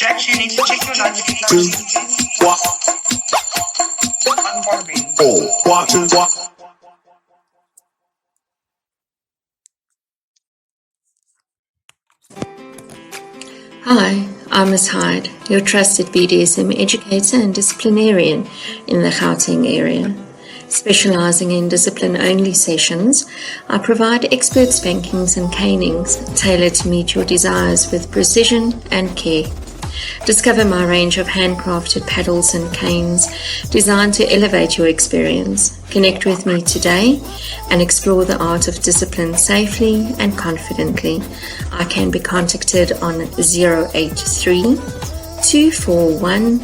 Jax, you need to check your notifications. Hi, I'm Ms. Hyde, your trusted BDSM educator and disciplinarian in the Gauteng area. Specializing in discipline-only sessions, I provide expert spankings and canings tailored to meet your desires with precision and care. Discover my range of handcrafted paddles and canes designed to elevate your experience. Connect with me today and explore the art of discipline safely and confidently. I can be contacted on 083 241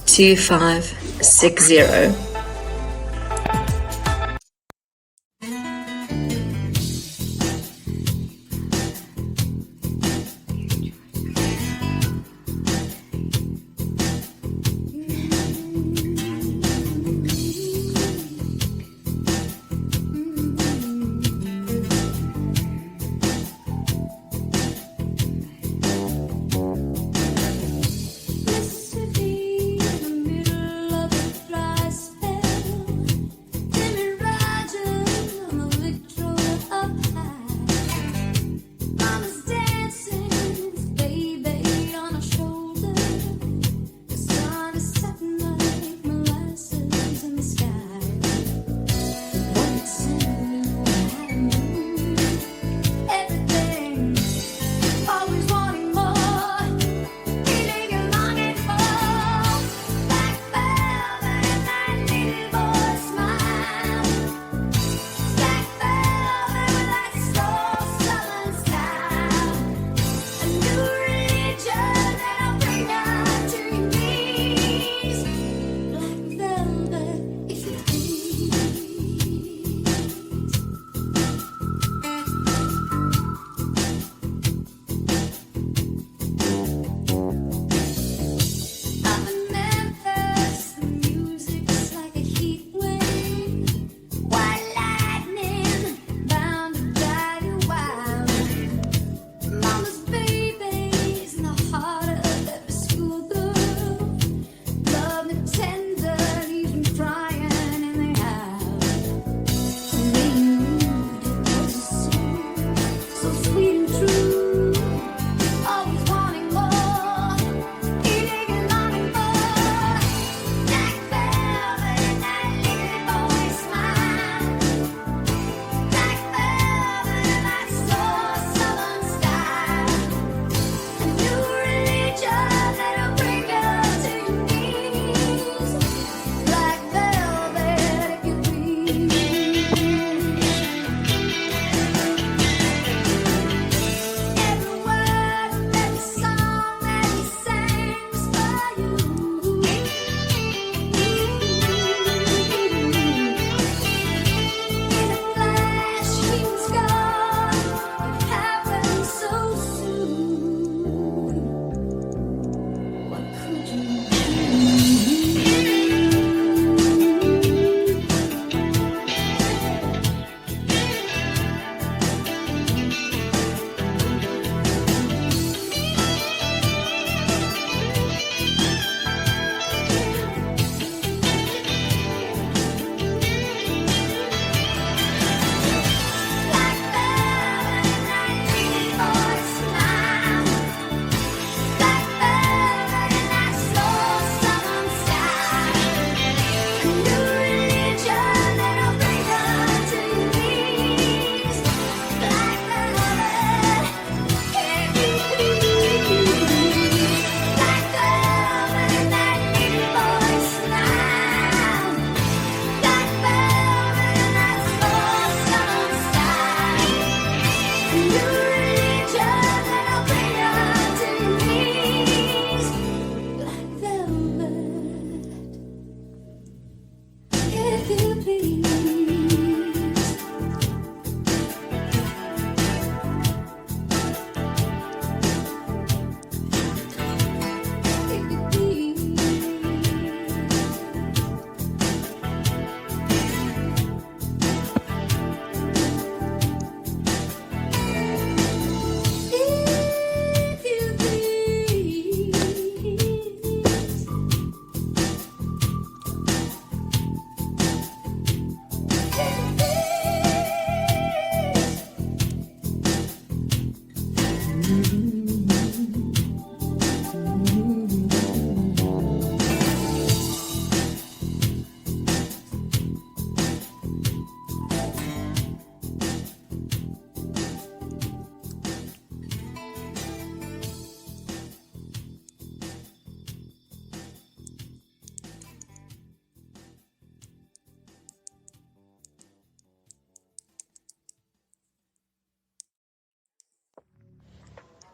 2560. Yesterday, in the middle of a dry spell.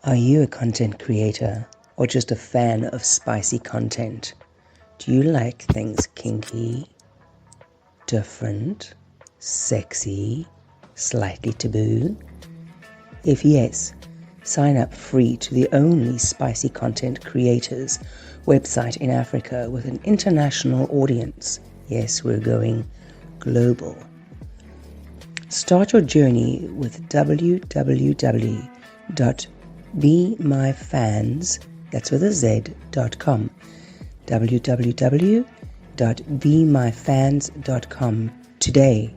Are you a content creator or just a fan of spicy content? Do you like things kinky, different, sexy, slightly taboo? If yes, sign up free to the only spicy content creators website in Africa with an international audience. Yes, we're going global. Start your journey with www.bemyfans, that's with a Z.com. www.bemyfans.com today.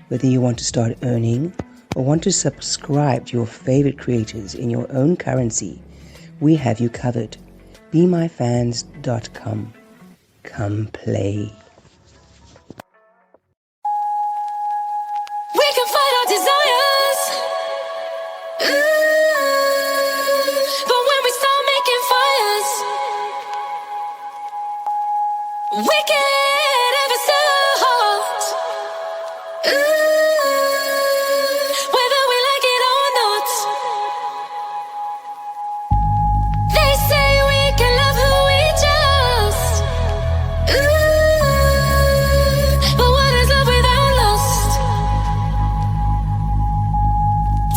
Whether you want to start earning or want to subscribe to your favorite creators in your own currency, we have you covered. BeMyFans.com. Come play. We can fight our desires. But when we start making fires, we get ever so hot. Whether we like it or not. They say we can love who we just. But what is love without lust?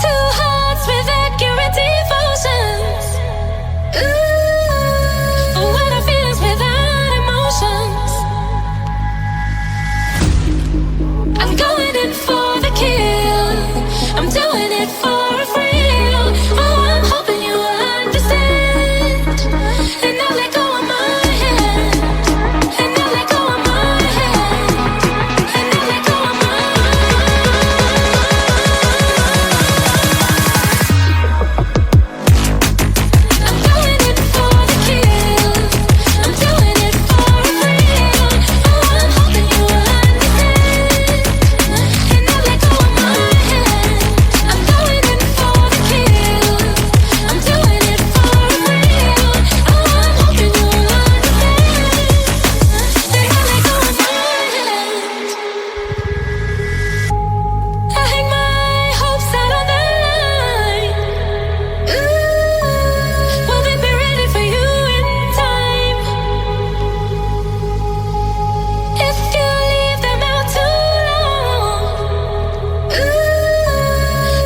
Two hearts with accurate devotions. But what are feelings without emotions? I'm going in for the kill. I'm doing it for a thrill. Oh, I'm hoping you will understand. And now let go of my hand. And now let go of my hand. And now let go of my I'm going in for the kill. I'm doing it for a thrill. Oh, I'm hoping you will understand. And now let go of my hand. I'm going in for the kill. I'm doing it for a thrill. Oh, I'm hoping you will understand. And now let go of my hand. I hang my hopes out on the line. Will they be ready for you in time? If you leave them out too long,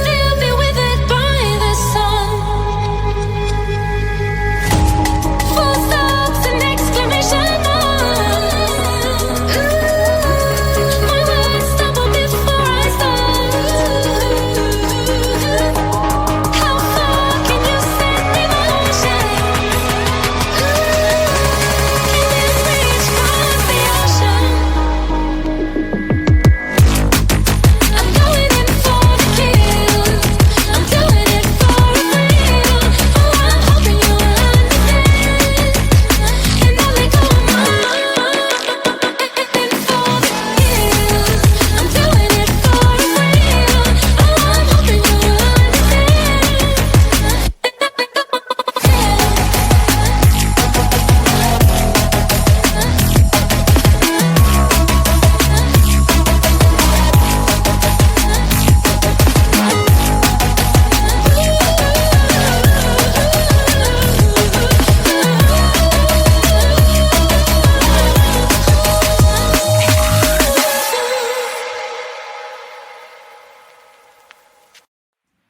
they'll be withered by the sun. Full stops and exclamation marks. My words stumble before I start. How far can you send emotions? Can this reach across the ocean? I'm going in for the kill. I'm doing it for a thrill. Oh, I'm hoping you will understand. And now let go of my in for the kill. I'm doing it for a thrill. Oh, I'm hoping you will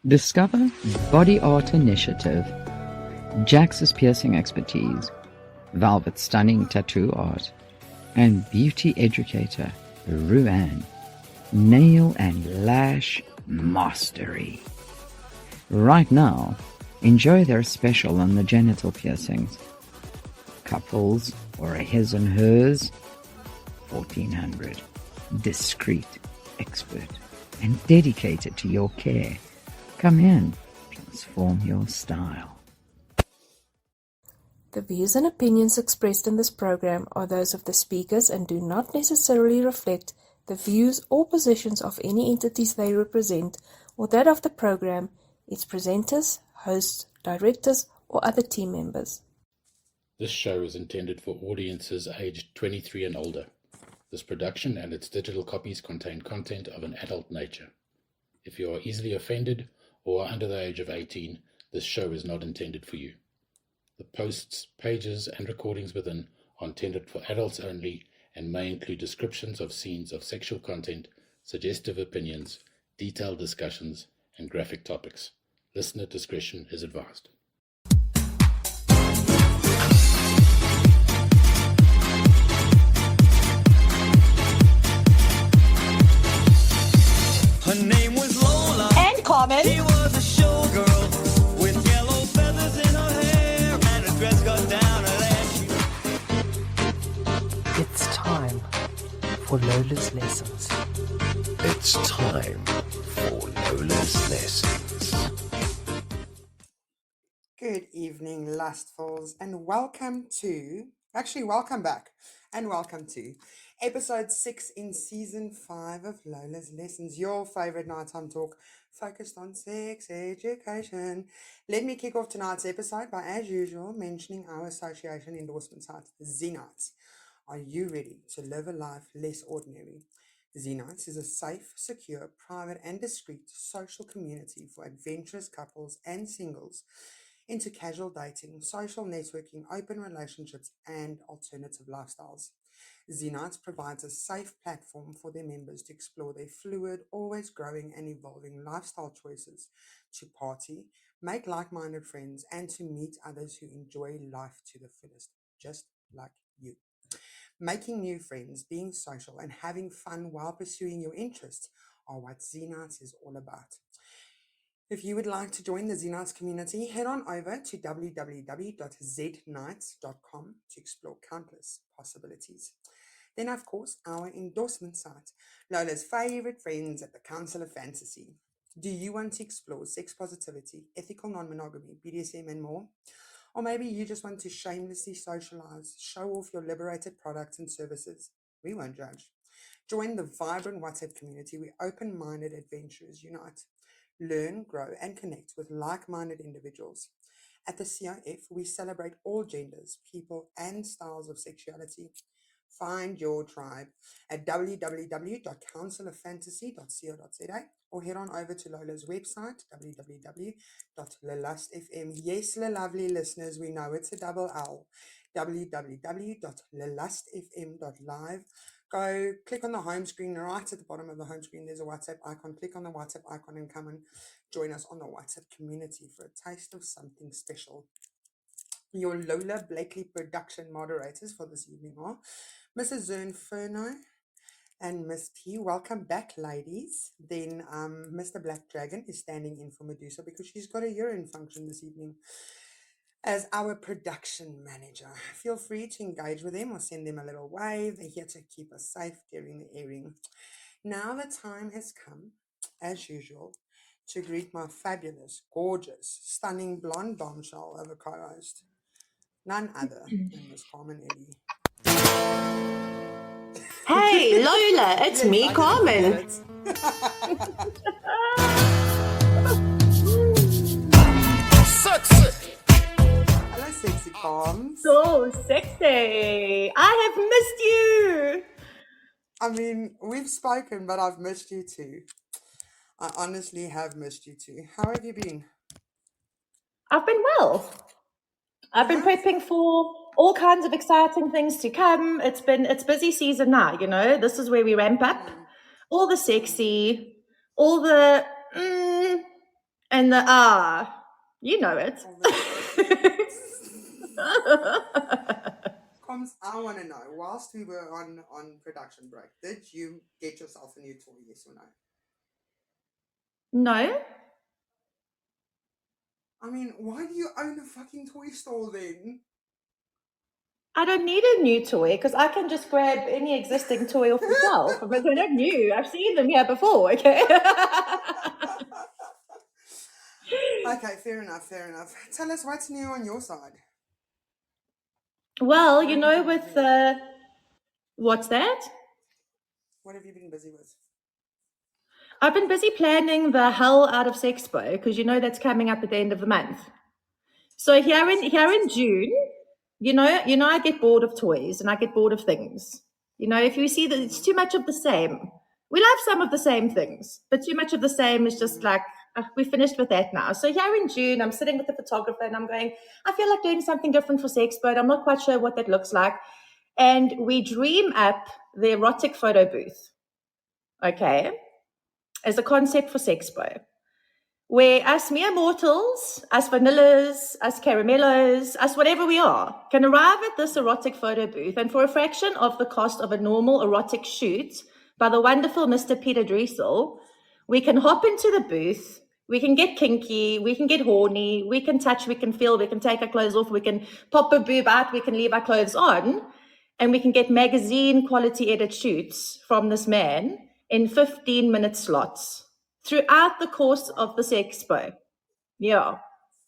Discover Body Art Initiative, Jax's piercing expertise, Velvet stunning tattoo art, and beauty educator Ru-Ann, nail and lash mastery. Right now, enjoy their special on the genital piercings. Couples or a his and hers, $1,400. Discreet, expert, and dedicated to your care. Come in, transform your style. The views and opinions expressed in this program are those of the speakers and do not necessarily reflect the views or positions of any entities they represent or that of the program, its presenters, hosts, directors, or other team members. This show is intended for audiences aged 23 and older. This production and its digital copies contain content of an adult nature. If you are easily offended or are under the age of 18, This show is not intended for you. The posts, pages, and recordings within are intended for adults only and may include descriptions of scenes of sexual content, suggestive opinions, detailed discussions, and graphic topics. Listener discretion is advised. Her name was Lola and Carmen. She was a showgirl with yellow feathers in her hair and her dress got down her leg. It's time for Lola's Lessons. It's time for Lola's Lessons. Good evening, lustfuls, and welcome back, and welcome to episode 6 in season 5 of Lola's Lessons, your favorite nighttime talk focused on sex education. Let me kick off tonight's episode by, as usual, mentioning our association endorsement site, Z-Nights. Are you ready to live a life less ordinary? Z-Nights is a safe, secure, private, and discreet social community for adventurous couples and singles into casual dating, social networking, open relationships, and alternative lifestyles. Z-Nights provides a safe platform for their members to explore their fluid, always growing and evolving lifestyle choices, to party, make like-minded friends, and to meet others who enjoy life to the fullest, just like you. Making new friends, being social, and having fun while pursuing your interests are what Z-Nights is all about. If you would like to join the Z-Nights community, head on over to www.znights.com to explore countless possibilities. Then, of course, our endorsement site, Lola's favorite friends at the Council of Fantasy. Do you want to explore sex positivity, ethical non-monogamy, BDSM, and more? Or maybe you just want to shamelessly socialize, show off your liberated products and services? We won't judge. Join the vibrant WhatsApp community where open-minded adventurers unite. Learn, grow, and connect with like-minded individuals. At the CIF, we celebrate all genders, people, and styles of sexuality. Find your tribe at www.counciloffantasy.co.za or head on over to Lola's website, www.lelustfm. Yes, the lovely listeners, we know it's a double L. www.lelustfm.live. Go click on the home screen. Right at the bottom of the home screen, there's a WhatsApp icon. Click on the WhatsApp icon and come and join us on the WhatsApp community for a taste of something special. Your Lola Blakely production moderators for this evening are Mrs. Zernferno and Miss P. Welcome back, ladies. Then Mr. Black Dragon is standing in for Medusa because she's got a urine function this evening as our production manager. Feel free to engage with them or send them a little wave. They're here to keep us safe during the airing. Now the time has come, as usual, to greet my fabulous, gorgeous, stunning blonde bombshell of a co-host. None other than Miss Carmen Ellie. Hey, Lola, it's Yes, me, I Carmen. didn't Sexy! Hello, sexy Carms. So sexy. I have missed you. I mean, we've spoken, but I've missed you too. I honestly have missed you too. How have you been? I've been well. I've been Nice. prepping for all kinds of exciting things to come. It's busy season now, you know. This is where we ramp up. All the sexy, all the and the you know it. Coms, I want to know, whilst we were on production break, did you get yourself a new toy, yes or no? No? I mean, why do you own a fucking toy store then? I don't need a new toy because I can just grab any existing toy off the shelf. But they're not new. I've seen them here before, okay? Okay, fair enough. Tell us what's new on your side. Well, you know, with what's that? What have you been busy with? I've been busy planning the hell out of Sexpo because you know that's coming up at the end of the month. So here in June, you know, I get bored of toys and I get bored of things. You know, if you see that it's too much of the same, we love some of the same things, but too much of the same is just like we finished with that now. So here in June, I'm sitting with the photographer and I'm going, I feel like doing something different for Sex, but I'm not quite sure what that looks like. And we dream up the erotic photo booth, okay, as a concept for Sexpo, where us mere mortals, us vanillas, us caramellos, us whatever we are, can arrive at this erotic photo booth, and for a fraction of the cost of a normal erotic shoot by the wonderful Mr. Peter Driesel, we can hop into the booth, we can get kinky, we can get horny, we can touch, we can feel, we can take our clothes off, we can pop a boob out, we can leave our clothes on, and we can get magazine quality edit shoots from this man in 15-minute slots throughout the course of this expo. Yeah.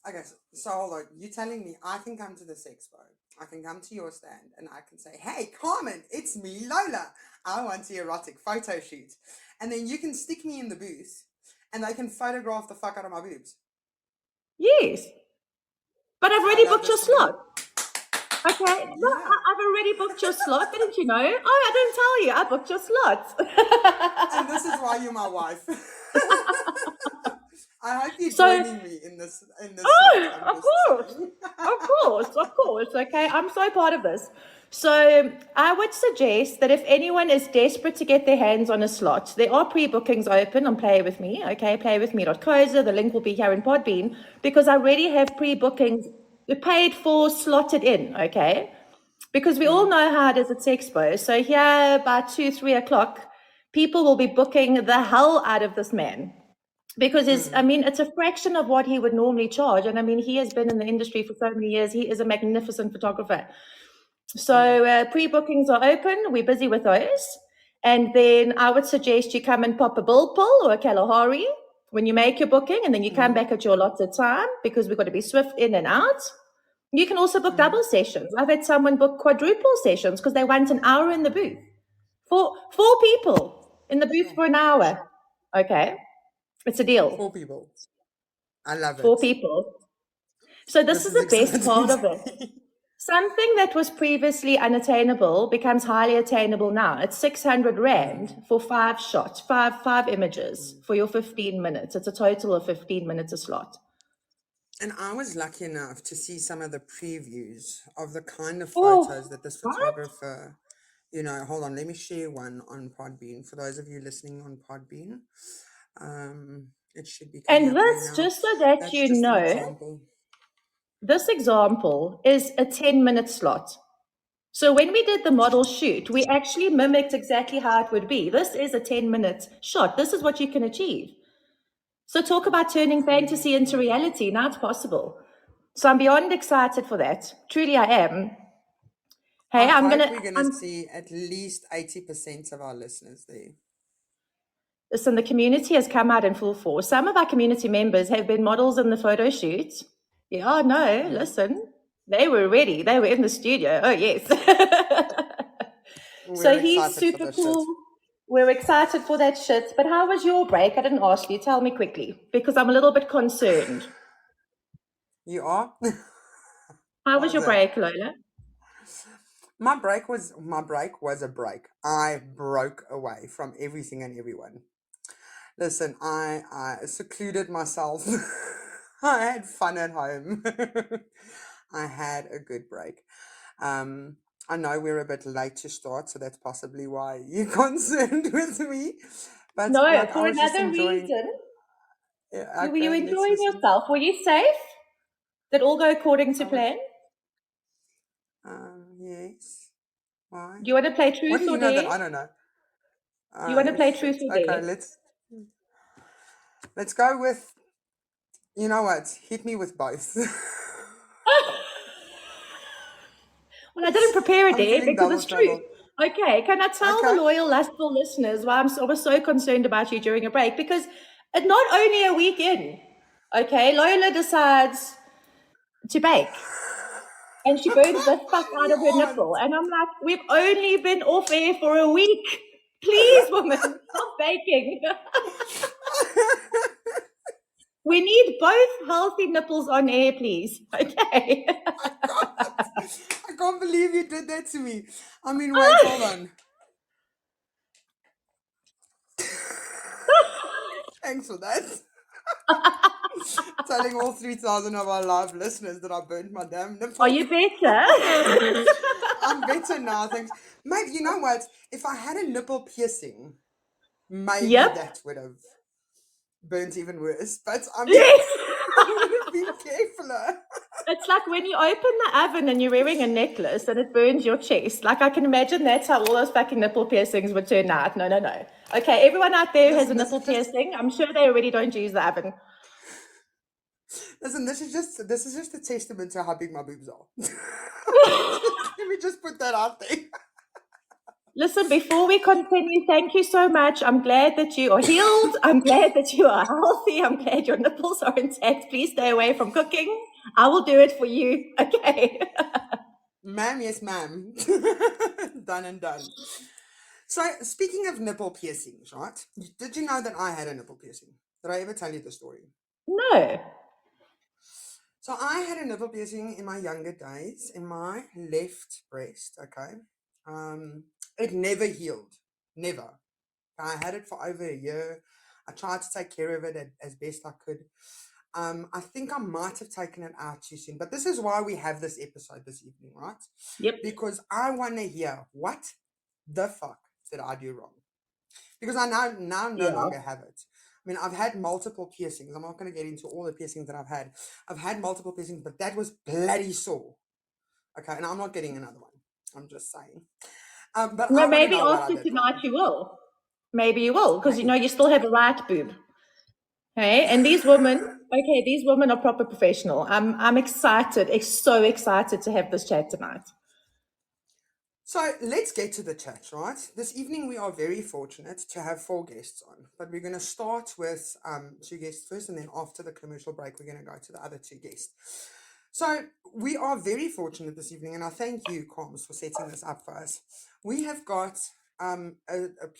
Okay, so hold on. You telling me I can come to this expo? I can come to your stand and I can say, "Hey, Carmen, it's me, Lola. I want the erotic photo shoot," and then you can stick me in the booth, and they can photograph the fuck out of my boobs. Yes. But I've I already love booked your this for you. slot. Okay. No, Yeah. I've already booked your slot. Didn't you know? Oh, I didn't tell you. I booked your slot. And this is why you're my wife. I hope you're So- joining me in this Oh, slot. of course. Of course. Okay, I'm so part of this. So I would suggest that if anyone is desperate to get their hands on a slot, there are pre-bookings open on Play With Me, okay, playwithme.coza. The link will be here in Podbean, because I already have pre-bookings paid for, slotted in, okay? Because we all know how it is at Sexpo. So here by 2-3 o'clock, people will be booking the hell out of this man. Because it's a fraction of what he would normally charge. And I mean, he has been in the industry for so many years. He is a magnificent photographer. So pre-bookings are open. We're busy with those. And then I would suggest you come and pop a Bilpil or a Kalahari when you make your booking, and then you come back at your allotted time, because we've got to be swift in and out. You can also book double sessions. I've had someone book quadruple sessions because they want an hour in the booth. Four people in the booth for an hour. Okay. It's a deal. 4 people. I love it. 4 people. So this is the best exciting part to of it. me. Something that was previously unattainable becomes highly attainable now. It's 600 Rand for 5 shots, five images for your 15 minutes. It's a total of 15 minutes a slot. And I was lucky enough to see some of the previews of the kind of Oh, photos that this what? photographer, hold on, let me share one on Podbean. For those of you listening on Podbean, it should be coming And up there this, now. just so that That's you just an know, example. this example is a 10-minute slot. So when we did the model shoot, we actually mimicked exactly how it would be. This is a 10-minute shot. This is what you can achieve. So talk about turning fantasy into reality. Now it's possible. So I'm beyond excited for that. Truly I am. Hey, I I'm hope gonna we're gonna see at least 80% of our listeners there. listen, the community has come out in full force. Some of our community members have been models in the photo shoot. Yeah, no, listen. They were ready. They were in the studio. Oh yes. So We're he's excited for super this cool. shit. We're excited for that shit. But how was your break? I didn't ask you. Tell me quickly, because I'm a little bit concerned. You are? How What was is your it? break, Lola? My break was a break. I broke away from everything and everyone. Listen, I secluded myself. I had fun at home. I had a good break. I know we're a bit late to start, so that's possibly why you're concerned with me. But No, I for was just another enjoying. reason. Yeah, Were you okay, let's enjoying listen. yourself? Were you safe? Did all go according to I was. plan? Yes. Why? Do you want to play What truth do you or know that dare? I don't know? Do you want to play Shit. truth or Okay, dare? let's go with. You know what? Hit me with both. Well, I didn't prepare a I'm dare feeling because double it's truth. trouble. Okay, can I tell the Okay. loyal, lustful listeners why I was so concerned about you during a break? Because not only a week in, okay, Lola decides to bake. And she burns the fuck out You of her aren't. nipple. And I'm like, we've only been off air for a week. Please, woman, stop baking. We need both healthy nipples on air, please. Okay. I can't believe you did that to me. I mean, wait, hold on. Thanks for that. telling all 3,000 of our live listeners that I burnt my damn nipple. Are you better? I'm better now, thanks. Mate, you know what? If I had a nipple piercing, maybe Yep. that would have burnt even worse. But I mean, Yes. I would have been carefuler. It's like when you open the oven and you're wearing a necklace and it burns your chest. Like I can imagine that's how all those fucking nipple piercings would turn out. No. Okay, everyone out there who has a Listen, this nipple is just- piercing, I'm sure they already don't use the oven. Listen, this is just a testament to how big my boobs are. Let me just put that out there. Listen, before we continue, thank you so much. I'm glad that you are healed. I'm glad that you are healthy. I'm glad your nipples are intact. Please stay away from cooking. I will do it for you. Okay. Ma'am, yes, ma'am. Done and done. So, speaking of nipple piercings, right? Did you know that I had a nipple piercing? Did I ever tell you the story? No. So, I had a nipple piercing in my younger days in my left breast, okay? It never healed. Never. I had it for over a year. I tried to take care of it as best I could. I think I might have taken it out too soon, but this is why we have this episode this evening, right? Yep. Because I want to hear what the fuck did I do wrong? Because I now no longer have it. I mean, I've had multiple piercings. I'm not going to get into all the piercings that I've had. I've had multiple piercings, but that was bloody sore. Okay, and I'm not getting another one. I'm just saying. But I No, want to maybe know what I after did tonight wrong. you will. Maybe you will, because you know Maybe. you still have a right boob. Okay, and these women are proper professional. I'm excited, so excited to have this chat tonight. So let's get to the chat, right? This evening we are very fortunate to have 4 guests on, but we're going to start with 2 guests first, and then after the commercial break we're going to go to the other 2 guests. So we are very fortunate this evening, and I thank you, Coms, for setting this up for us. We have got a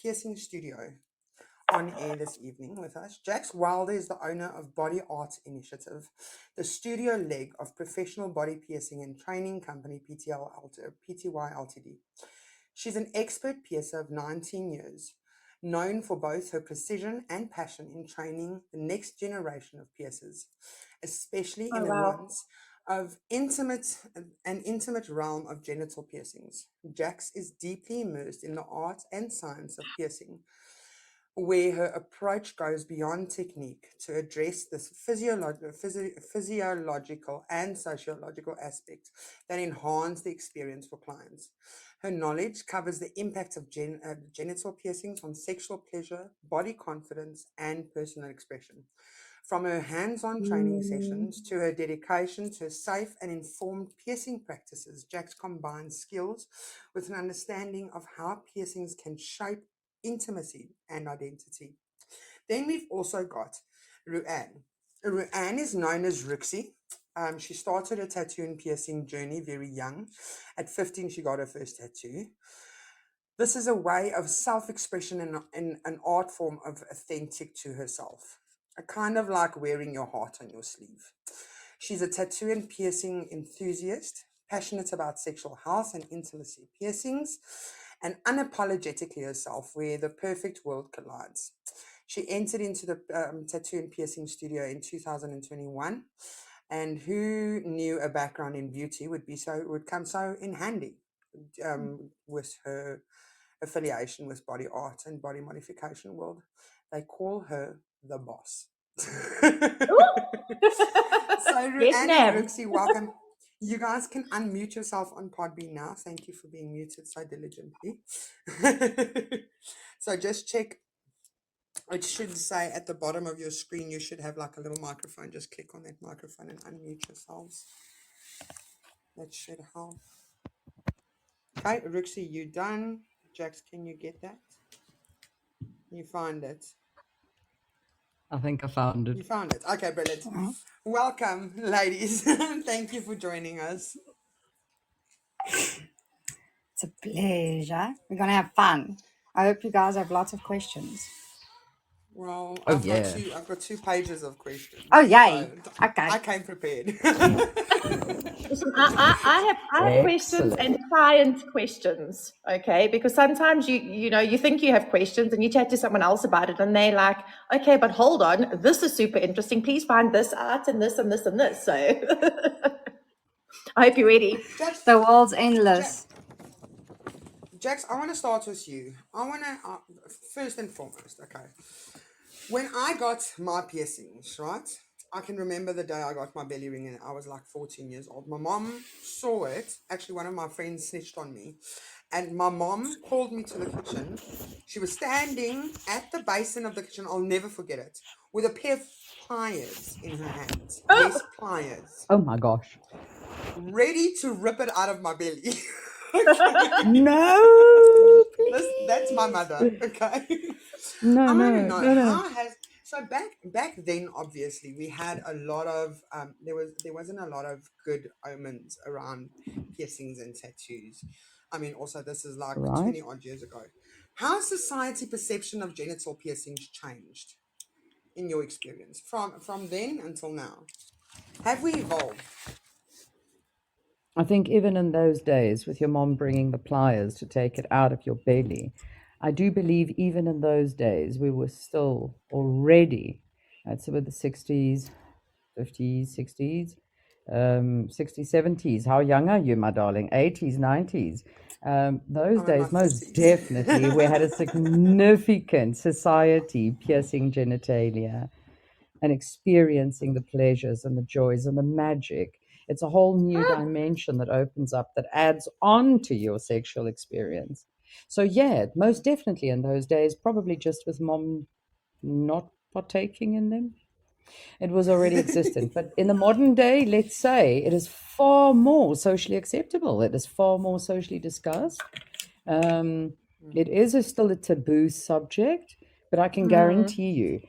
piercing studio on air this evening with us. Jax Wilder is the owner of Body Art Initiative, the studio leg of professional body piercing and training company PTY Ltd. She's an expert piercer of 19 years, known for both her precision and passion in training the next generation of piercers, especially in the ones of intimate realm of genital piercings. Jax is deeply immersed in the art and science of piercing, where her approach goes beyond technique to address this physiological and sociological aspects that enhance the experience for clients. Her knowledge covers the impact of genital piercings on sexual pleasure, body confidence, and personal expression. From her hands-on training sessions to her dedication to safe and informed piercing practices, Jax combines skills with an understanding of how piercings can shape intimacy and identity. Then we've also got Ru-Ann. Ru-Ann is known as Rixie. She started her tattoo and piercing journey very young. At 15, she got her first tattoo. This is a way of self-expression and an art form of authentic to herself. A kind of like wearing your heart on your sleeve. She's a tattoo and piercing enthusiast, passionate about sexual health and intimacy piercings, and unapologetically herself, where the perfect world collides. She entered into the tattoo and piercing studio in 2021, and who knew a background in beauty would come so in handy with her affiliation with body art and body modification world. They call her the boss. So Yes, Ru-Ann ma'am. and Rixie, welcome. You guys can unmute yourself on Podbean now. Thank you for being muted so diligently. So just check. It should say at the bottom of your screen, you should have like a little microphone. Just click on that microphone and unmute yourselves. That should help. Okay, Rixie, you done? Jax, can you get that? You find it? I think I found You it. found it. Okay, brilliant. Welcome, ladies. Thank you for joining us. It's a pleasure. We're going to have fun. I hope you guys have lots of questions. Well, Oh, I've yeah. got 2 pages of questions. Oh, yay. So Okay. I came prepared. Listen, I have questions Excellent. and client questions, okay? Because sometimes you think you have questions and you chat to someone else about it and they're like, okay, but hold on, this is super interesting. Please find this out and this and this and this. So I hope you're ready. Jax, The world's Jax, endless. Jax, I want to start with you. I want to, first and foremost, okay. When I got my piercings, right? I can remember the day I got my belly ring and I was like 14 years old. My mom saw it. Actually, one of my friends snitched on me. And my mom called me to the kitchen. She was standing at the basin of the kitchen. I'll never forget it. With a pair of pliers in her hands. Yes, pliers. Oh my gosh. Ready to rip it out of my belly. Okay. No, That's my mother. please. Okay. No, I want to no, know no, no. how has so back then obviously we had a lot of there wasn't a lot of good omens around piercings and tattoos. I mean, also this is like Right. 20 odd years ago. How has society perception of genital piercings changed in your experience from then until now? Have we evolved? I think even in those days, with your mom bringing the pliers to take it out of your belly, I do believe even in those days we were still already, I'd say with the 60s, 50s, 60s, 60s, 70s. How young are you, my darling? 80s, 90s. Those I'm in my days, most 30s. definitely, we had a significant society piercing genitalia and experiencing the pleasures and the joys and the magic. It's a whole new dimension that opens up that adds on to your sexual experience. So, yeah, most definitely in those days, probably just with mom not partaking in them, it was already existent. But in the modern day, let's say, it is far more socially acceptable, it is far more socially discussed. It is still a taboo subject, but I can guarantee you,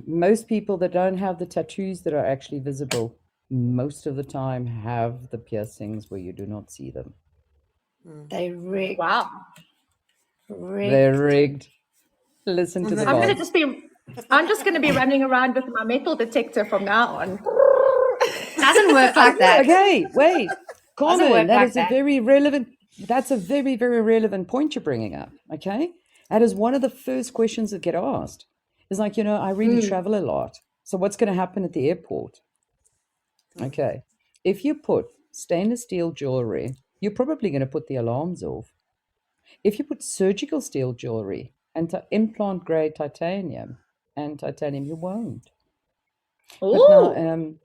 most people that don't have the tattoos that are actually visible, most of the time have the piercings where you do not see them. They rigged. Wow. They're Rigged. rigged. Listen to the I'm boss. just gonna be running around with my metal detector from now on. Doesn't work like that. Okay, wait, Doesn't Carmen, work that like is a that. very relevant. That's a very, very relevant point you're bringing up. Okay, that is one of the first questions that get asked. It's like, I really travel a lot. So what's going to happen at the airport? Okay, if you put stainless steel jewelry, you're probably going to put the alarms off. If you put surgical steel jewelry and implant grade titanium, you won't. But now, Ooh.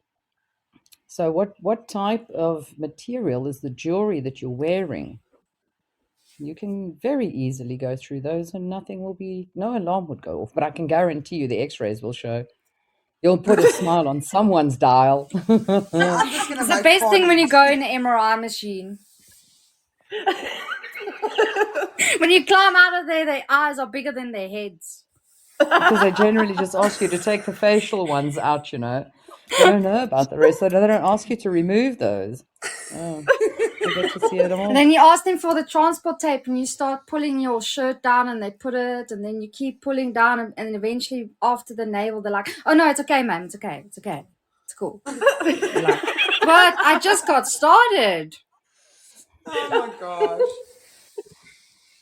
so what type of material is the jewelry that you're wearing? You can very easily go through those and no alarm would go off. But I can guarantee you the x-rays will show. You'll put a smile on someone's dial. I'm just gonna It's the make best thing when you parties. go in an MRI machine. When you climb out of there, their eyes are bigger than their heads. Because they generally just ask you to take the facial ones out, They don't know about the rest. They don't ask you to remove those. Oh, you get to see it all. And then you ask them for the transport tape and you start pulling your shirt down and they put it and then you keep pulling down and eventually after the navel they're like, oh no, it's okay, ma'am, it's okay, it's cool. You're like, but I just got started. Oh my gosh.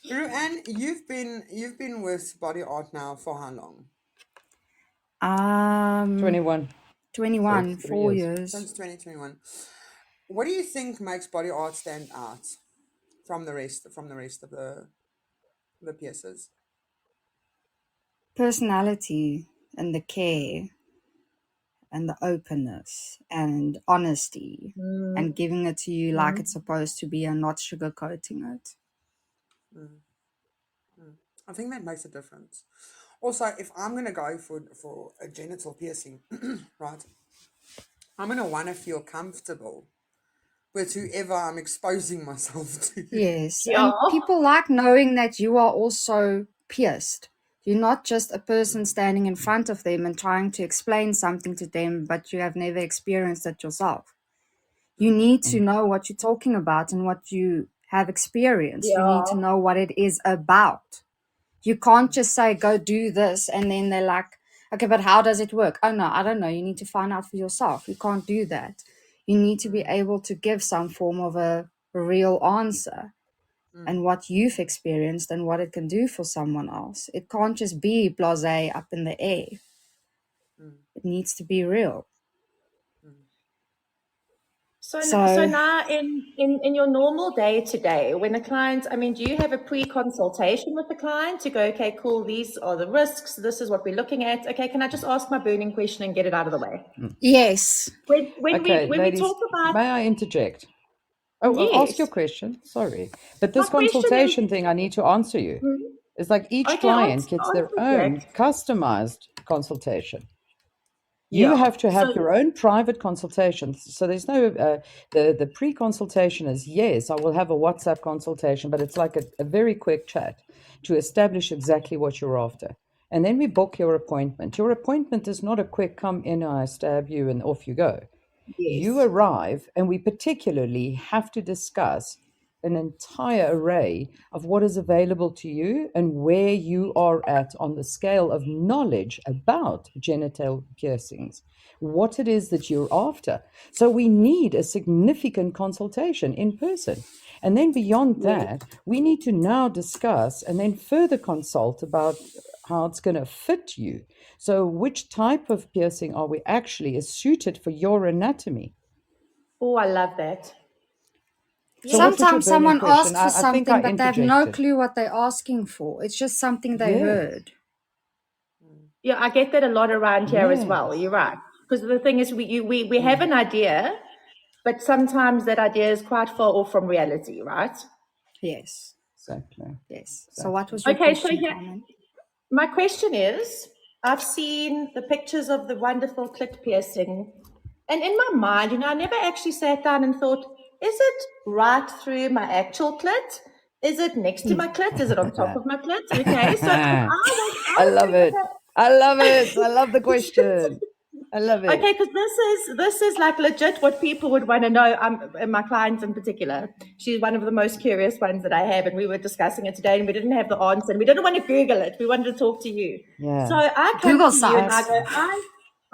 Ru-Ann, you've been with body art now for how long? 21. 21, So 3 4 years. years. Since 2021. What do you think makes body art stand out from the rest of the pieces? Personality and the care and the openness and honesty and giving it to you like it's supposed to be and not sugarcoating it. I think that makes a difference. Also, if I'm gonna go for a genital piercing, right, I'm gonna want to feel comfortable with whoever I'm exposing myself to. Yes, Yeah. and people like knowing that you are also pierced. You're not just a person standing in front of them and trying to explain something to them, but you have never experienced it yourself. You need to know what you're talking about and what you have experienced. You need to know what it is about. You can't just say, go do this, and then they're like, okay, but how does it work? Oh, no, I don't know. You need to find out for yourself. You can't do that. You need to be able to give some form of a real answer Mm. and what you've experienced and what it can do for someone else. It can't just be blasé up in the air. Mm. It needs to be real. Mm. So now in your normal day to day, when a client, I mean, do you have a pre-consultation with the client to go, okay, cool, these are the risks, this is what we're looking at. Okay, can I just ask my burning question and get it out of the way? Yes. When Okay, we ladies, talk about, may I interject? Oh, ask your yes, question. Sorry. But my this question is, consultation thing, I need to answer you. It's like each okay, client gets their answer, own Jax. customized consultation. You Yeah. have to have So your own private consultations. So there's no, the pre-consultation is, yes, I will have a WhatsApp consultation, but it's like a very quick chat to establish exactly what you're after. And then we book your appointment. Your appointment is not a quick come in, I stab you, and off you go. You yes. arrive, and we particularly have to discuss an entire array of what is available to you and where you are at on the scale of knowledge about genital piercings, what it is that you're after. So we need a significant consultation in person. And then beyond that, we need to now discuss and then further consult about how it's going to fit you. So which type of piercing are we actually is suited for your anatomy? Oh, I love that. So what was your Sometimes burning someone question? asks for I think I something, but they have no interjected. clue what they're asking for. It's just something they Yes, heard. Yeah, I get that a lot around here as well. yes, You're right. Because the thing is, we have an idea, but sometimes that idea is quite far off from reality, right? Yes. exactly, Yes. So what exactly. was your Okay, so question, here, Carmen? my question is, I've seen the pictures of the wonderful clit piercing, and in my mind, I never actually sat down and thought, is it right through my actual clit? Is it next to my clit? Is it on top of my clit? Okay, so I love it. I love it. I love the question. I love it. okay, because this is like legit what people would want to know. And my client in particular, she's one of the most curious ones that I have, and we were discussing it today, and we didn't have the answer, and we didn't want to Google it. We wanted to talk to you. Yeah. So I come Google to you and I sites. go,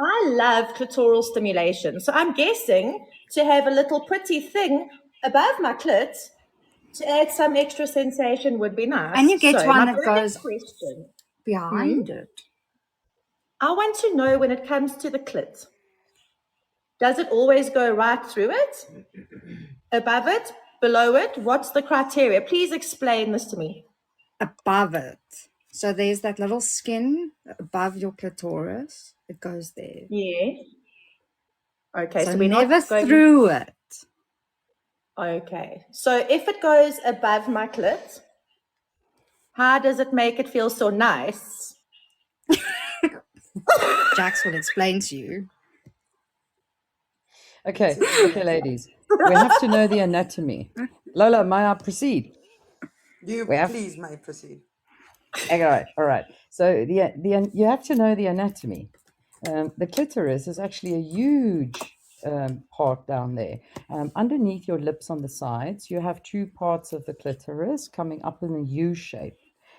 I love clitoral stimulation. So I'm guessing to have a little pretty thing above my clit to add some extra sensation would be nice. And you get So one my that burning goes question: behind it. I want to know when it comes to the clit. Does it always go right through it? Above it? Below it? What's the criteria? Please explain this to me. Above it. So there's that little skin above your clitoris. It goes there. Yeah. Okay, So so we're never not going. through it. Okay, so if it goes above my clit, how does it make it feel so nice? Jax will explain to you. Okay, okay, ladies. We have to know the anatomy. Lola, may I proceed? You We have. please may proceed. All right. So you have to know the anatomy. The clitoris is actually a huge part down there. Underneath your lips on the sides, you have two parts of the clitoris coming up in a U shape.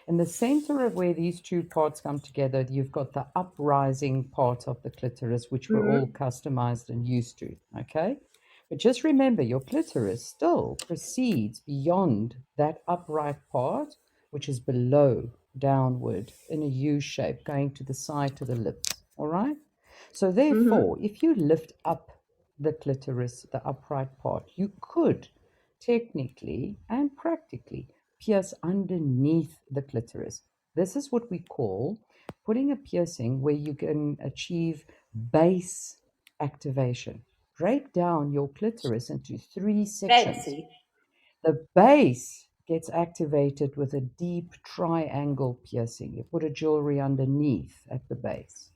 In the center of where these two parts come together, you've got the uprising part of the clitoris, which we're all customized and used to. Okay. But just remember, your clitoris still proceeds beyond that upright part, which is below, downward, in a U shape, going to the side to the lips. All right? So, therefore, if you lift up the clitoris, the upright part, you could technically and practically pierce underneath the clitoris. This is what we call putting a piercing where you can achieve base activation. Break down your clitoris into 3 sections. Fancy. The base gets activated with a deep triangle piercing. You put a jewelry underneath at the base.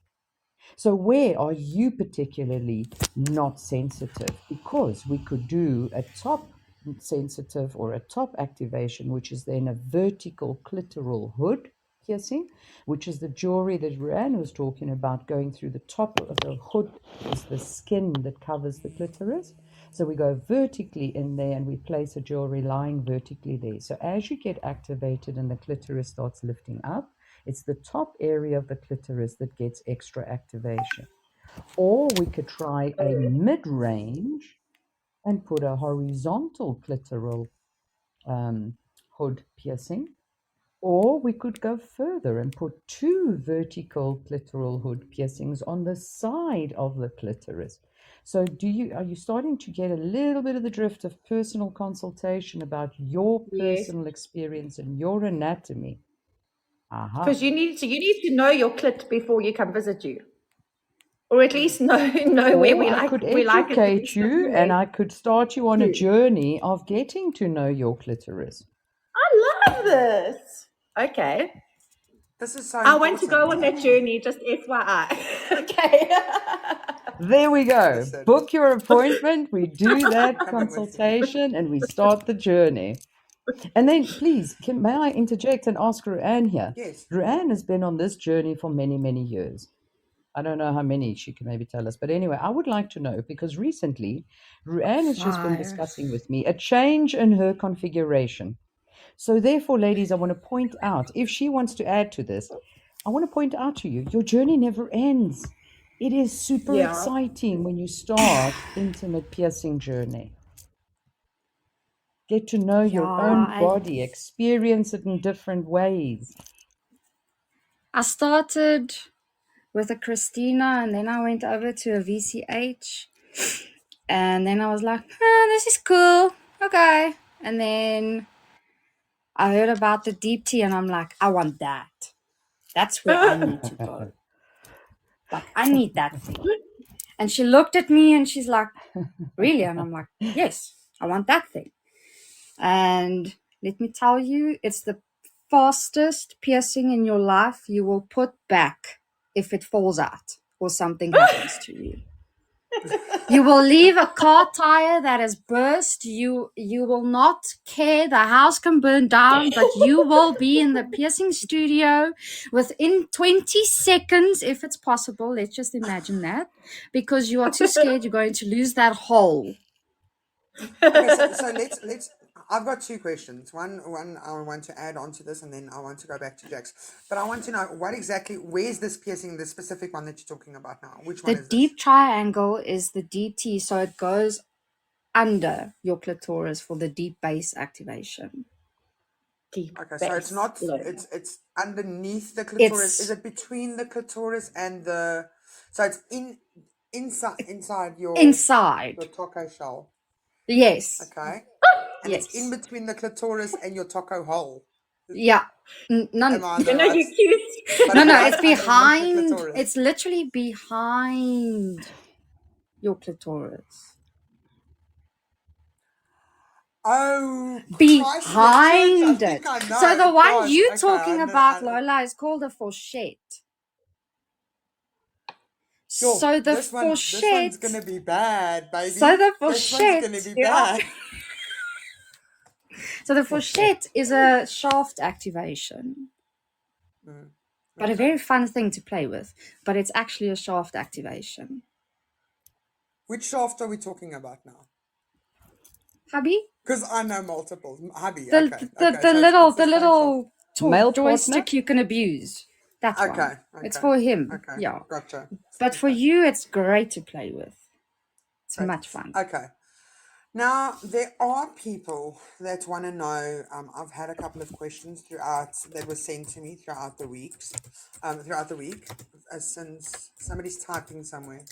So where are you particularly not sensitive? Because we could do a top sensitive or a top activation, which is then a vertical clitoral hood piercing, which is the jewelry that Ru-Ann was talking about. Going through the top of the hood is the skin that covers the clitoris. So we go vertically in there and we place a jewelry lying vertically there. So as you get activated and the clitoris starts lifting up, it's the top area of the clitoris that gets extra activation. Or we could try a mid-range and put a horizontal clitoral hood piercing. Or we could go further and put 2 vertical clitoral hood piercings on the side of the clitoris. So are you starting to get a little bit of the drift of personal consultation about your Yes. personal experience and your anatomy? Aha. Because you need to know your clit before you come visit you. Or at least know where Or I could we like it to be educate you and I could start you on a True. journey of getting to know your clitoris. I love this. Okay. This is so I want to go on important. that journey, just FYI. Okay. There we go. Listen. Book your appointment. We do that Coming with you. consultation and we start the journey. And then, please, may I interject and ask Ru-Ann here? Yes. Ru-Ann has been on this journey for many, many years. I don't know how many she can maybe tell us. But anyway, I would like to know because recently Ru-Ann has just been 5. discussing with me a change in her configuration. So therefore, ladies, I want to point out, if she wants to add to this, I want to point out to you, your journey never ends. It is super Yeah. exciting when you start intimate piercing journey. Get to know your own Yeah, body, experience it in different ways. I started with a Christina and then I went over to a VCH and then I was like, this is cool. Okay. And then I heard about the deep tea and I'm like, I want that. That's where I need to go. Like, I need that thing. And she looked at me and she's like, really? And I'm like, yes, I want that thing. And let me tell you, it's the fastest piercing in your life you will put back if it falls out or something happens to you. You will leave a car tire that has burst. You will not care. The house can burn down, but you will be in the piercing studio within 20 seconds, if it's possible. Let's just imagine that, because you are too scared you're going to lose that hole. Okay, so let's. I've got 2 questions. One I want to add on to this, and then I want to go back to Jax. But I want to know where's this piercing, the specific one that you're talking about now? Which one The is deep this? triangle is the DT, so it goes under your clitoris for the deep base activation. Deep Okay, so it's bass, not. Lola. It's underneath the clitoris. Is It's it between the clitoris and the? So it's inside your inside. taco shell. Yes. Okay, and Yes. it's in between the clitoris and your taco hole. Yeah. Am I on the You know, right? you cute. But No, it's no, right it's underneath the behind. clitoris. It's literally behind your clitoris. Oh, Christ, Behind I it. think I know. So the one God, you're okay, talking I know, about, Lola, is called a fourchette. Yo, So the this one's fourchette. gonna be bad, baby. So the This one's gonna fourchette. be bad. So the fourchette is a shaft activation. But a very fun thing to play with. But it's actually a shaft activation. Which shaft are we talking about now? Hubby? Because I know multiple. Hubby, The okay. the So little it's the same shaft. Male joystick partner? you can abuse. That one. Okay, It's okay, for him. Okay, Yeah. gotcha. But for you, it's great to play with. It's Great. much fun. Okay. Now, there are people that want to know. I've had a couple of questions that were sent to me throughout the week, since somebody's typing somewhere.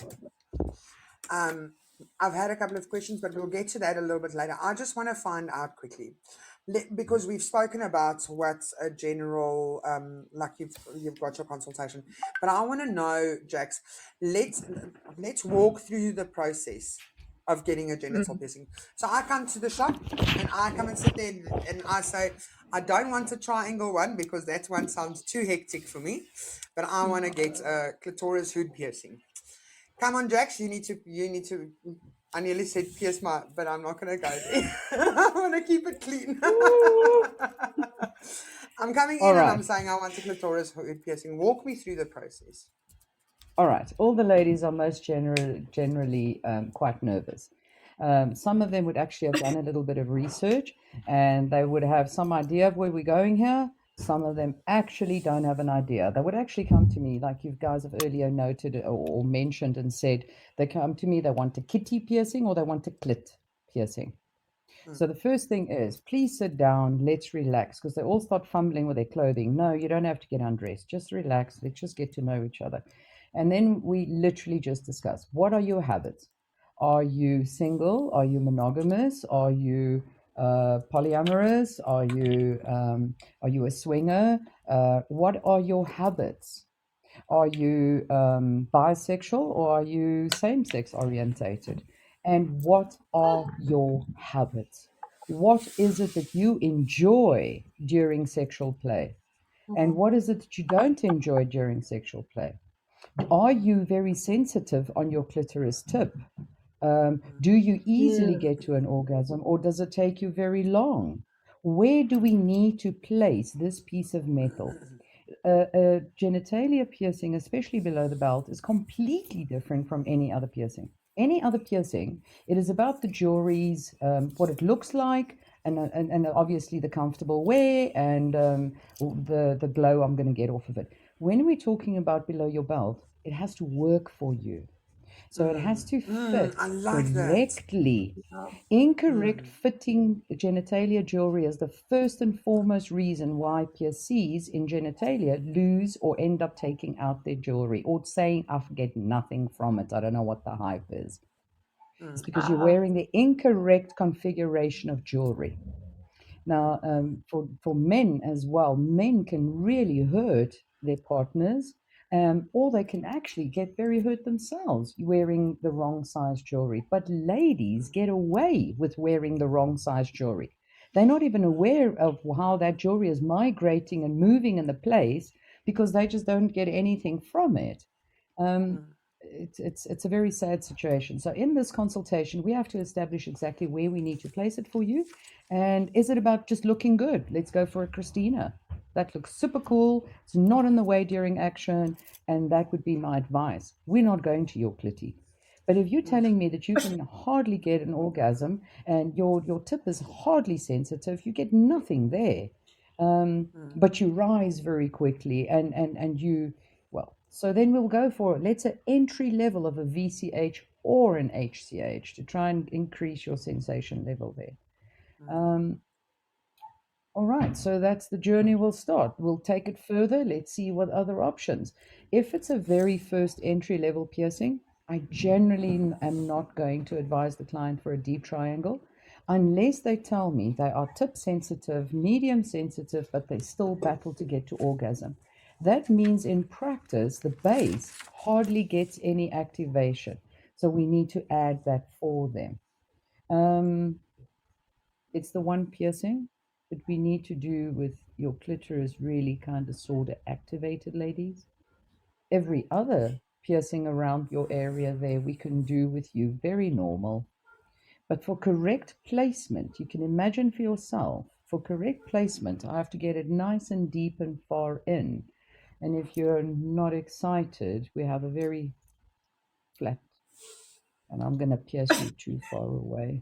I've had a couple of questions, but we'll get to that a little bit later. I just want to find out quickly, because we've spoken about what's a general, like you've got your consultation, but I want to know, Jax, let's walk through the process of getting a genital piercing. So I come to the shop and I come and sit there and I say, I don't want a triangle one because that one sounds too hectic for me, but I want to get a clitoris hood piercing. Come on, Jax, you need to. I nearly said pierce but I'm not going to go there. I want to keep it clean. I'm coming in All and right. I'm saying I want a clitoris hood piercing. Walk me through the process. All right. All the ladies are most generally quite nervous. Some of them would actually have done a little bit of research and they would have some idea of where we're going here. Some of them actually don't have an idea. They would actually come to me, like you guys have earlier noted or mentioned and said, they come to me, they want a kitty piercing or they want a clit piercing. So the first thing is, please sit down, let's relax, because they all start fumbling with their clothing. No, you don't have to get undressed. Just relax. Let's just get to know each other. And then we literally just discuss, what are your habits? Are you single? Are you monogamous? Are you polyamorous? Are you a swinger? What are your habits? Are you bisexual or are you same sex orientated? And what are your habits? What is it that you enjoy during sexual play? And what is it that you don't enjoy during sexual play? Are you very sensitive on your clitoris tip? Do you easily get to an orgasm or does it take you very long? Where do we need to place this piece of metal? A genitalia piercing, especially below the belt, is completely different from any other piercing. Any other piercing, it is about the jewelries, what it looks like, and obviously the comfortable wear and the glow I'm going to get off of it. When we're talking about below your belt, it has to work for you. So it has to fit I like that. correctly. Incorrect fitting genitalia jewelry is the first and foremost reason why piercees in genitalia lose or end up taking out their jewelry or saying, I get nothing from it. I don't know what the hype is. It's because you're wearing the incorrect configuration of jewelry. Now, for men as well, men can really hurt their partners, or they can actually get very hurt themselves wearing the wrong size jewelry. But ladies get away with wearing the wrong size jewelry. They're not even aware of how that jewelry is migrating and moving in the place because they just don't get anything from it. It's a very sad situation. So in this consultation, we have to establish exactly where we need to place it for you. And is it about just looking good? Let's go for a Christina. That looks super cool. It's not in the way during action. And that would be my advice. We're not going to your clitty. But if you're telling me that you can hardly get an orgasm and your tip is hardly sensitive, you get nothing there. But you rise very quickly and you, well, so then we'll go for, let's say, entry level of a VCH or an HCH to try and increase your sensation level there. All right, so that's the journey we'll start. We'll take it further. Let's see what other options. If it's a very first entry level piercing, I generally am not going to advise the client for a deep triangle unless they tell me they are tip sensitive, medium sensitive, but they still battle to get to orgasm. That means in practice, the base hardly gets any activation. So we need to add that for them. It's the one piercing that we need to do with your clitoris really kind of sort of activated, ladies. Every other piercing around your area there we can do with you very normal. But for correct placement, you can imagine for yourself, for correct placement, I have to get it nice and deep and far in. And if you're not excited, we have a very flat, and I'm going to pierce you too far away.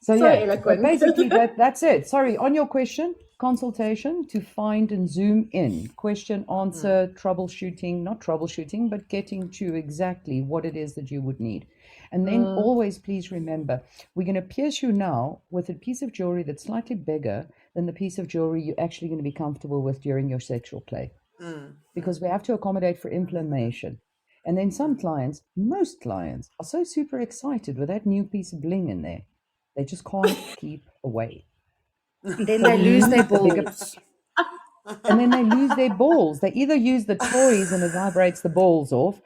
So yeah, but basically that's it. Sorry, on your question, consultation to find and zoom in, question, answer, troubleshooting, not troubleshooting, but getting to exactly what it is that you would need. And then always please remember, we're going to pierce you now with a piece of jewelry that's slightly bigger than the piece of jewelry you're actually going to be comfortable with during your sexual play. Because we have to accommodate for inflammation. And then some clients, most clients, are so super excited with that new piece of bling in there. They just can't keep away. Then they lose their bigger- balls. And then they lose their balls. They either use the toys and it vibrates the balls off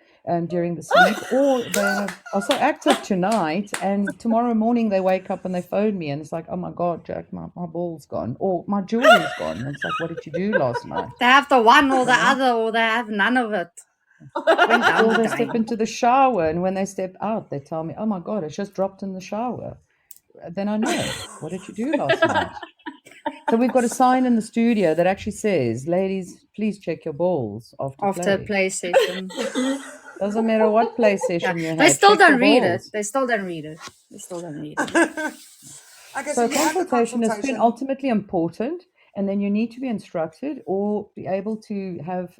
during the sleep, or they are so active tonight and tomorrow morning they wake up and they phone me and it's like, oh my God, Jack, my ball's gone, or my jewelry's gone. And it's like, what did you do last night? They have the one or the other, or they have none of it. Went down Or the they drain. step into the shower and when they step out, they tell me, oh my God, I just dropped in the shower. Then I know, what did you do last night? So we've got a sign in the studio that actually says, ladies, please check your balls after a play session. Doesn't matter what play session you have. They still check your don't read it. balls. They still don't read it. They still don't read it. Okay, So you have the consultation is consultation. ultimately important, and then you need to be instructed or be able to have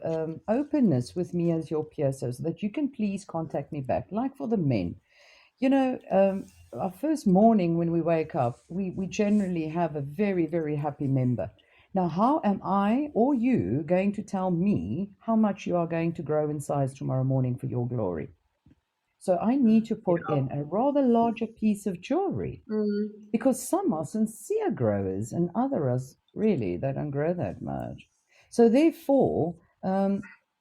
openness with me as your peer so that you can please contact me back. Like for the men, You know, our first morning when we wake up, we generally have a very, very happy member. Now, how am I or you going to tell me how much you are going to grow in size tomorrow morning for your glory? So I need to put in a rather larger piece of jewelry because some are sincere growers and others really they don't grow that much. So therefore,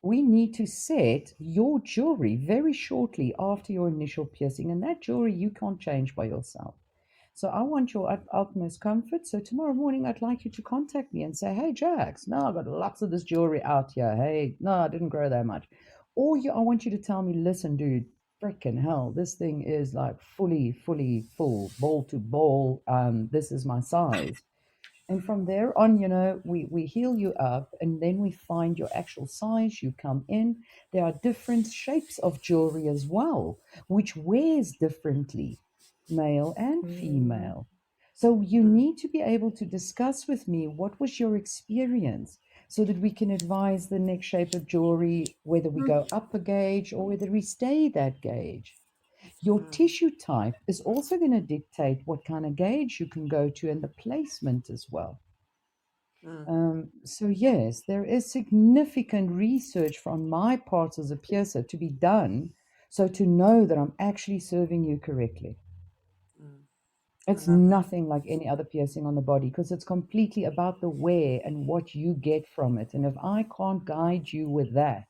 we need to set your jewelry very shortly after your initial piercing, and that jewelry you can't change by yourself. So I want your utmost comfort. So tomorrow morning, I'd like you to contact me and say, "Hey, Jax, no, I've got lots of this jewelry out here. Hey, no, I didn't grow that much." Or I want you to tell me, "Listen, dude, freaking hell, this thing is like fully full, ball to ball. This is my size." And from there on, we heal you up and then we find your actual size. You come in. There are different shapes of jewelry as well, which wears differently, male and female. So you need to be able to discuss with me what was your experience so that we can advise the next shape of jewelry, whether we go up a gauge or whether we stay that gauge. Your tissue type is also going to dictate what kind of gauge you can go to and the placement as well. So yes, there is significant research from my part as a piercer to be done, so to know that I'm actually serving you correctly. It's nothing like any other piercing on the body because it's completely about the wear and what you get from it. And if I can't guide you with that,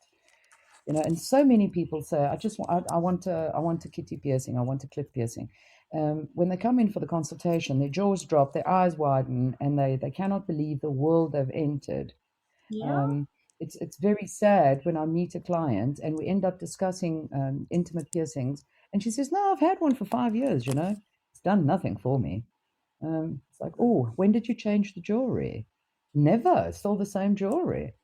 and so many people say, I want a kitty piercing, I want a clit piercing. When they come in for the consultation, their jaws drop, their eyes widen, and they cannot believe the world they've entered. It's very sad when I meet a client and we end up discussing intimate piercings, and she says, "No, I've had one for 5 years. It's done nothing for me." It's like, "Oh, when did you change the jewelry?" "Never, still the same jewelry."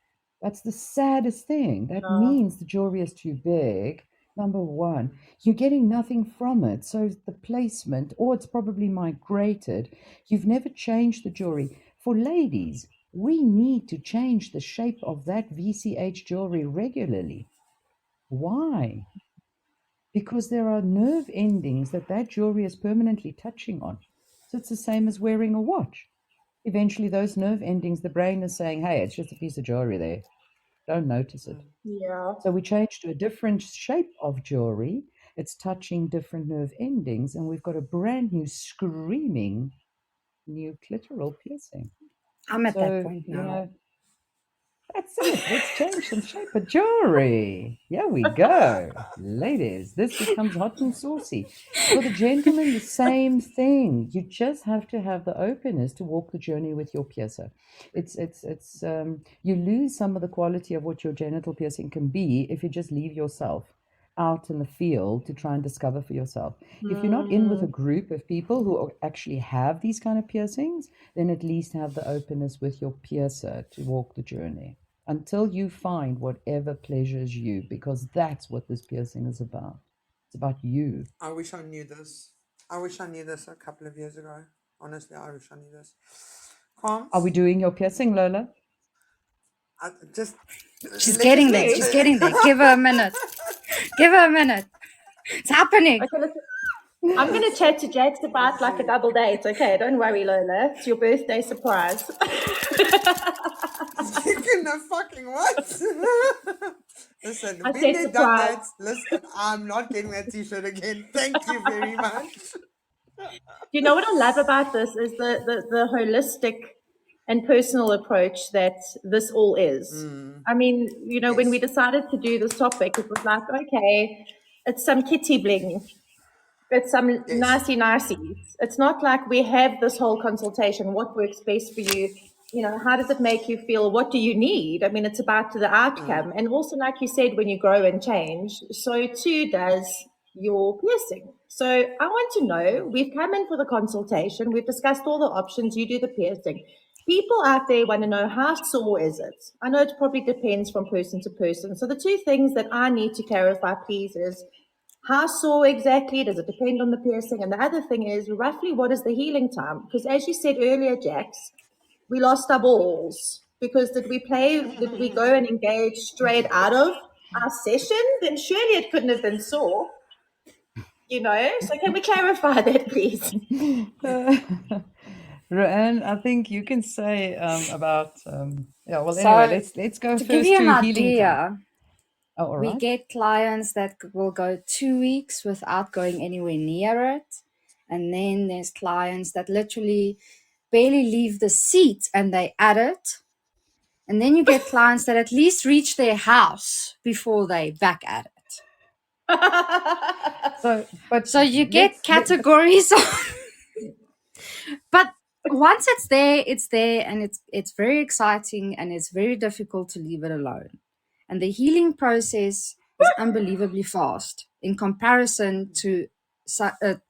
That's the saddest thing. That means the jewelry is too big. Number one, you're getting nothing from it. So the placement, or it's probably migrated. You've never changed the jewelry. For ladies, we need to change the shape of that VCH jewelry regularly. Why? Because there are nerve endings that jewelry is permanently touching on. So it's the same as wearing a watch. Eventually, those nerve endings, the brain is saying, "Hey, it's just a piece of jewelry there. Don't notice it." So we change to a different shape of jewelry. It's touching different nerve endings, and we've got a brand new screaming new clitoral piercing. I'm at that So, point now. That's it. Let's change some shape of jewelry. Here we go. Ladies, this becomes hot and saucy. For the gentlemen, the same thing. You just have to have the openness to walk the journey with your piercer. You lose some of the quality of what your genital piercing can be if you just leave yourself out in the field to try and discover for yourself. If you're not in with a group of people who actually have these kind of piercings, then at least have the openness with your piercer to walk the journey until you find whatever pleasures you, because that's what this piercing is about. It's about you. I wish I knew this. I wish I knew this a couple of years ago. Honestly, I wish I knew this. Are we doing your piercing, Lola? Just She's let getting us there. know. She's getting there. Give her a minute. Give her a minute. It's happening. Okay, listen, I'm going to chat to Jax about like a double date. Okay, don't worry, Lola. It's your birthday surprise. You can fucking what? Listen, I been said there, done surprise. that. Listen, I'm not getting that t-shirt again. Thank you very much. You know what I love about this is the holistic and personal approach that this all is. I mean, when we decided to do this topic, it was like, okay, it's some kitty bling. It's some nicey-niceys. It's not like we have this whole consultation. What works best for you? How does it make you feel? What do you need? I mean, it's about the outcome. And also, like you said, when you grow and change, so too does your piercing. So I want to know, we've come in for the consultation. We've discussed all the options. You do the piercing. People out there want to know, how sore is it? I know it probably depends from person to person. So the two things that I need to clarify, please, is how sore exactly? Does it depend on the piercing? And the other thing is, roughly, what is the healing time? Because as you said earlier, Jax, we lost our balls. Because did we go and engage straight out of our session? Then surely it couldn't have been sore. So can we clarify that, please? Ru-Ann, I think you can say about well, So, anyway, let's go to give first you an to healing time. idea, Oh, all we right. get clients that will go 2 weeks without going anywhere near it. And then there's clients that literally barely leave the seat and they add it. And then you get clients that at least reach their house before they back at it. So, but So you get categories. But once it's there, and it's very exciting, and it's very difficult to leave it alone. And the healing process is unbelievably fast in comparison to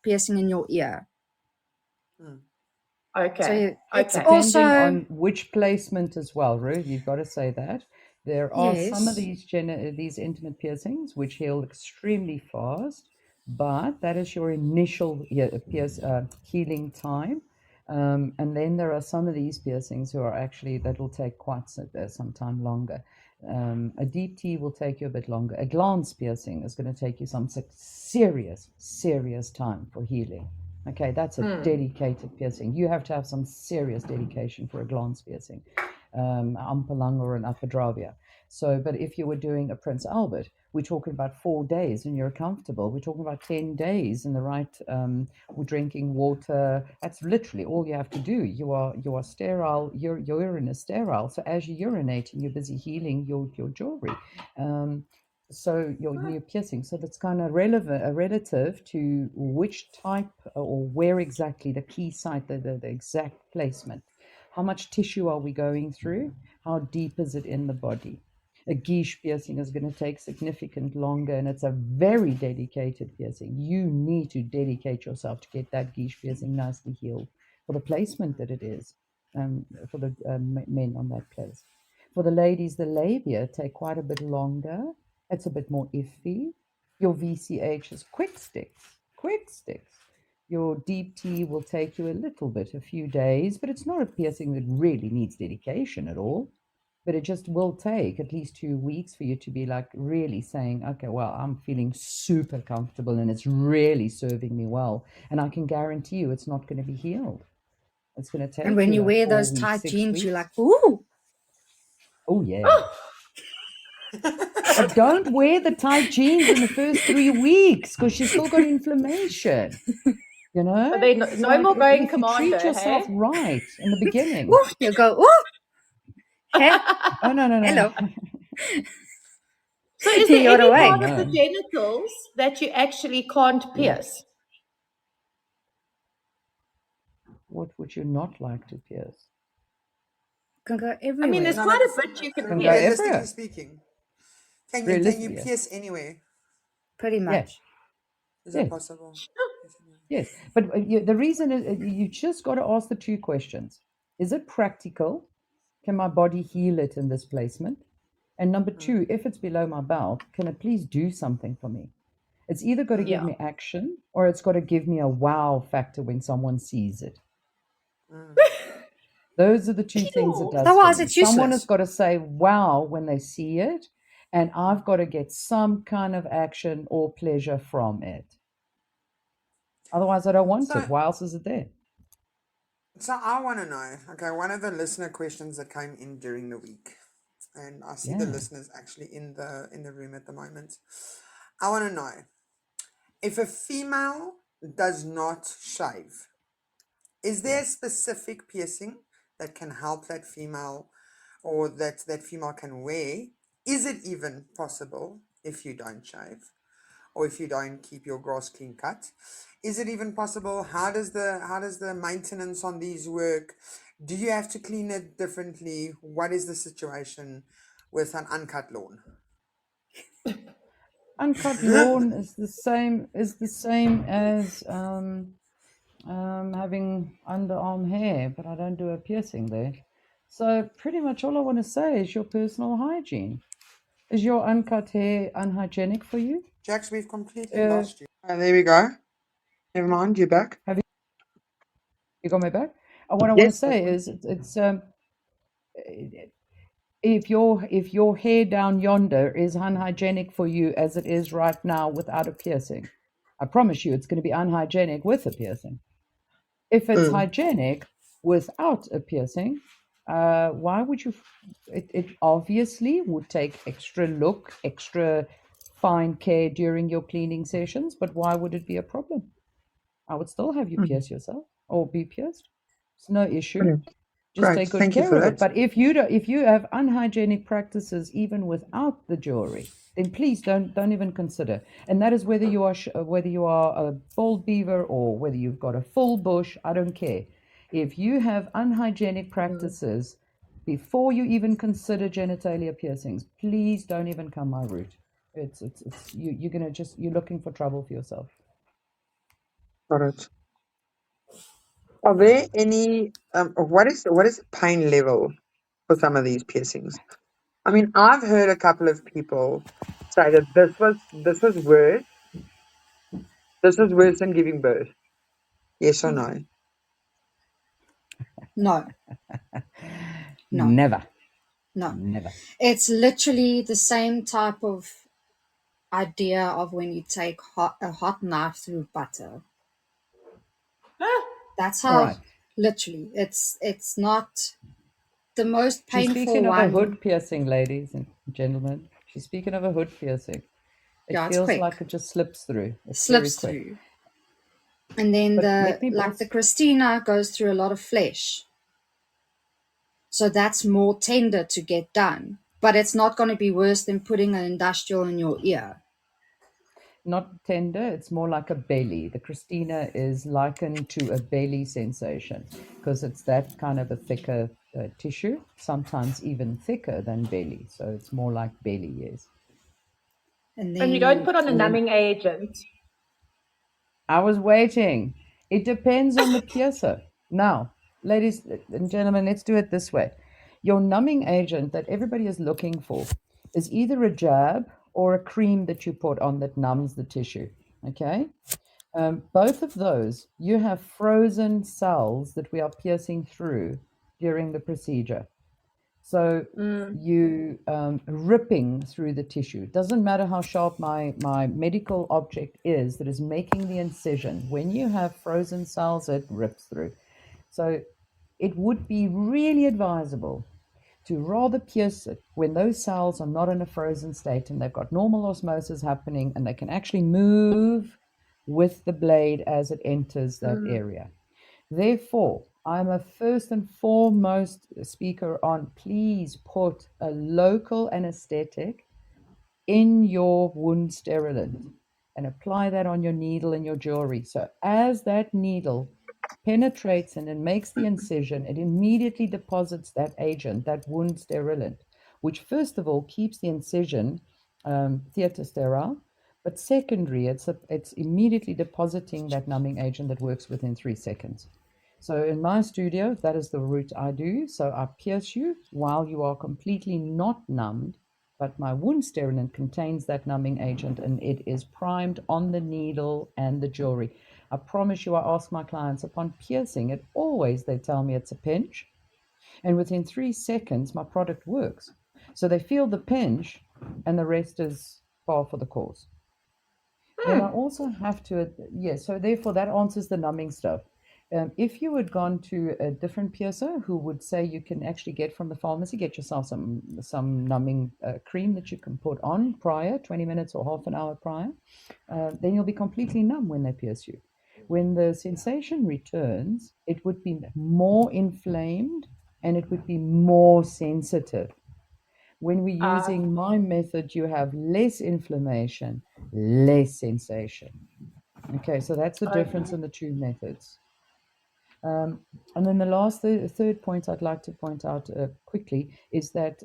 piercing in your ear. Okay. So it's Okay. depending also on which placement as well, Ru, you've got to say that. There are some of yes. these intimate piercings which heal extremely fast, but that is your initial healing time. And then there are some of these piercings who are actually, that will take quite some time longer. A deep T will take you a bit longer. A glance piercing is going to take you some serious time for healing. Okay, that's a dedicated piercing. You have to have some serious dedication for a glance piercing, upper lung or an upper dravia. So, but if you were doing a Prince Albert, we're talking about 4 days and you're comfortable. We're talking about 10 days in the right, drinking water. That's literally all you have to do. You are sterile. Your urine is sterile. So as you're urinating, you're busy healing your jewelry. So your new piercing. So that's kind of relative to which type or where exactly the key site, the exact placement. How much tissue are we going through? How deep is it in the body? A guiche piercing is going to take significant longer, and it's a very dedicated piercing. You need to dedicate yourself to get that guiche piercing nicely healed for the placement that it is, for the men on that place. For the ladies, the labia take quite a bit longer. It's a bit more iffy. Your VCH is quick sticks. Your deep T will take you a little bit, a few days, but it's not a piercing that really needs dedication at all. But it just will take at least 2 weeks for you to be like really saying, okay, well, I'm feeling super comfortable and it's really serving me well. And I can guarantee you it's not going to be healed. It's going to And take when you you like wear 4 those weeks, tight 6 jeans, weeks. you're like, ooh. Oh, yeah. But don't wear the tight jeans in the first 3 weeks because she's still got inflammation. You know, But they no more going if you treat commando, yourself hey? right in the beginning. Ooh, you go, ooh. Hey, Oh, no. hello. So is there You're any awake. part of the No. genitals that you actually can't Yeah. pierce? What would you not like to pierce? Can go I mean, everywhere. there's No, quite but a bit you can Can go pierce. realistically everywhere. speaking, can you Realistically, pierce anywhere? Pretty yes. much. Is that Yes. possible? Yes, anywhere. Yes. But the reason is you just got to ask the 2 questions. Is it practical? Can my body heal it in this placement? And number 2, if it's below my belt, can it please do something for me? It's either got to give Yeah. me action or it's got to give me a wow factor when someone sees it. Those are the 2 things it does for Otherwise, me. it's Someone has useless. got to say wow when they see it, and I've got to get some kind of action or pleasure from it. Otherwise, I don't want it. Why else is it there? So I want to know, okay, one of the listener questions that came in during the week, and I see the Yeah. listeners actually in the room at the moment. I want to know if a female does not shave, is there a specific piercing that can help that female, or that female can wear? Is it even possible if you don't shave, or if you don't keep your grass clean cut? Is it even possible? How does the maintenance on these work? Do you have to clean it differently? What is the situation with an uncut lawn? Uncut lawn is the same as having underarm hair, but I don't do a piercing there. So pretty much all I want to say is your personal hygiene. Is your uncut hair unhygienic for you? Jax, we've completely lost you. There we go. Never mind, you're back. Have you got my back? What I want to Yes. say is it's if your hair down yonder is unhygienic for you as it is right now without a piercing, I promise you it's going to be unhygienic with a piercing. If it's hygienic without a piercing, why would you? It obviously would take extra fine care during your cleaning sessions, but why would it be a problem? I would still have you pierce yourself or be pierced. It's no issue. Just Great. take good Thank you care for of it. that. But if you have unhygienic practices even without the jewelry, then please don't even consider. And that is whether you are a bald beaver or whether you've got a full bush. I don't care. If you have unhygienic practices before you even consider genitalia piercings, please don't even come my route. It's you're looking for trouble for yourself. Got it. Are there any, what is pain level for some of these piercings? I mean, I've heard a couple of people say that this was worse than giving birth. Yes or no? No, no, Never. no. Never. It's literally the same type of idea of when you take a hot knife through butter. That's All how, right. literally, it's not the most She's painful speaking of a one. hood piercing, ladies and gentlemen. She's speaking of a hood piercing. It Yeah, it's feels quick, like it just slips through. It's very slips quick. through. And then But let me the also, Christina goes through a lot of flesh. So that's more tender to get done. But it's not going to be worse than putting an industrial in your ear. not tender, it's more like a belly. The Christina is likened to a belly sensation because it's that kind of a thicker tissue, sometimes even thicker than belly. So it's more like belly, yes. And And you don't then put on a And then numbing agent. I was waiting. It depends on the piercer. Now, ladies and gentlemen, let's do it this way. Your numbing agent that everybody is looking for is either a jab or a cream that you put on that numbs the tissue. Okay? Both of those, you have frozen cells that we are piercing through during the procedure. So you ripping through the tissue. It doesn't matter how sharp my medical object is that is making the incision. When you have frozen cells, it rips through. So it would be really advisable to rather pierce it when those cells are not in a frozen state and they've got normal osmosis happening and they can actually move with the blade as it enters that area. Therefore, I'm a first and foremost speaker on please put a local anesthetic in your wound sterilant and apply that on your needle and your jewelry. So as that needle penetrates and it makes the incision, it immediately deposits that agent, that wound sterilant, which first of all keeps the incision theater sterile, but secondary, it's immediately depositing that numbing agent that works within 3 seconds. So in my studio, that is the route I do. So I pierce you while you are completely not numbed, but my wound sterilant contains that numbing agent and it is primed on the needle and the jewelry. I promise you, I ask my clients upon piercing, they tell me it's a pinch. And within 3 seconds, my product works. So they feel the pinch and the rest is par for the course. Then I also have to, so therefore that answers the numbing stuff. If you had gone to a different piercer who would say you can actually get from the pharmacy, get yourself some numbing cream that you can put on prior, 20 minutes or half an hour prior, then you'll be completely numb when they pierce you. When the sensation returns, it would be more inflamed and it would be more sensitive. When we're using my method, you have less inflammation, less sensation. Okay, so that's the difference in the two methods. And then the third point I'd like to point out quickly is that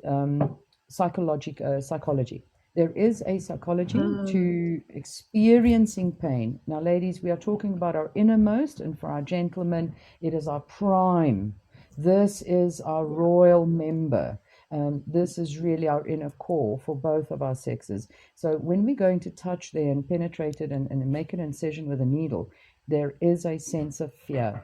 psychology. There is a psychology to experiencing pain. Now, ladies, we are talking about our innermost, and for our gentlemen, it is our prime. This is our royal member. This is really our inner core for both of our sexes. So when we're going to touch there and penetrate it and make an incision with a needle, there is a sense of fear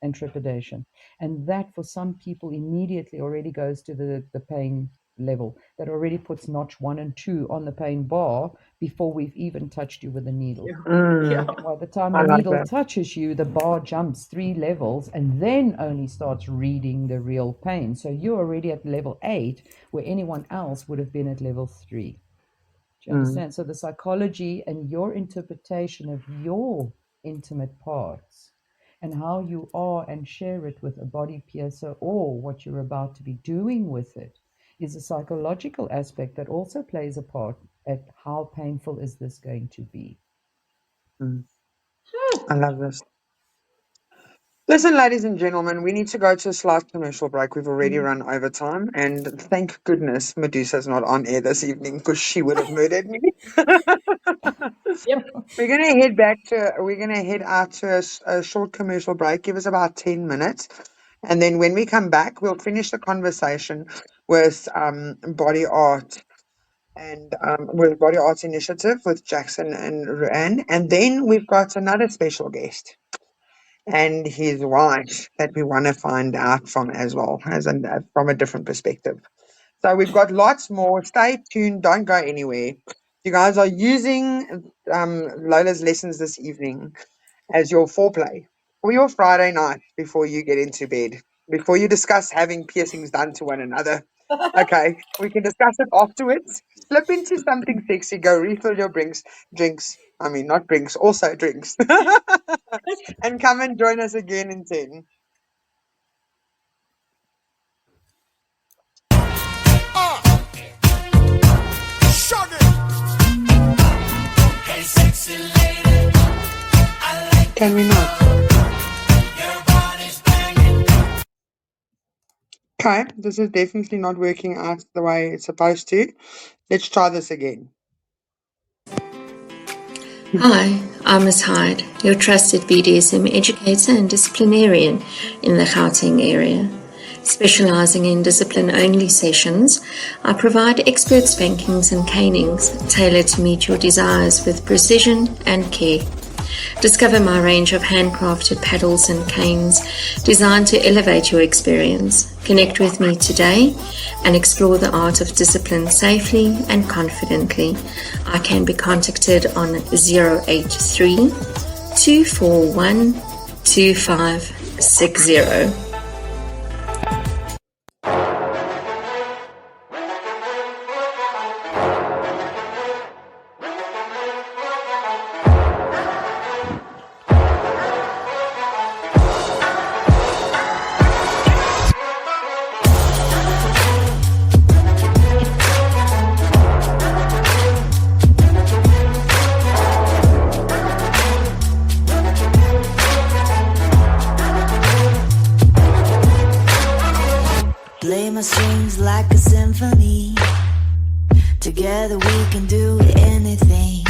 and trepidation. And that for some people immediately already goes to the pain level that already puts notch 1 and 2 on the pain bar before we've even touched you with a needle. Yeah. By the time I the like needle that. touches you, the bar jumps 3 levels and then only starts reading the real pain. So you're already at level 8, where anyone else would have been at level 3. Do you understand? So the psychology and your interpretation of your intimate parts and how you are and share it with a body piercer or what you're about to be doing with it is a psychological aspect that also plays a part at how painful is this going to be. I love this. Listen, ladies and gentlemen, we need to go to a slight commercial break. We've already run over time, and thank goodness Medusa's not on air this evening because she would have murdered me. Yep. We're gonna head out to a short commercial break. Give us about 10 minutes, and then when we come back, we'll finish the conversation with body art and with Body Arts Initiative with Jackson and Ru-Ann, and then we've got another special guest and his wife that we want to find out from as well, from a different perspective. So we've got lots more. Stay tuned. Don't go anywhere. You guys are using Lola's lessons this evening as your foreplay for your Friday night before you get into bed, before you discuss having piercings done to one another. Okay, we can discuss it afterwards. Slip into something sexy. Go refill your drinks. I mean, not drinks, also drinks. And come and join us again in 10. Hey, sexy lady, I like Can we not? your body's banging. Okay, this is definitely not working out the way it's supposed to. Let's try this again. Hi, I'm Ms. Hyde, your trusted BDSM educator and disciplinarian in the Gauteng area. Specializing in discipline-only sessions, I provide expert spankings and canings tailored to meet your desires with precision and care. Discover my range of handcrafted paddles and canes designed to elevate your experience. Connect with me today and explore the art of discipline safely and confidently. I can be contacted on 083 241 2560. Play my strings like a symphony. Together we can do anything.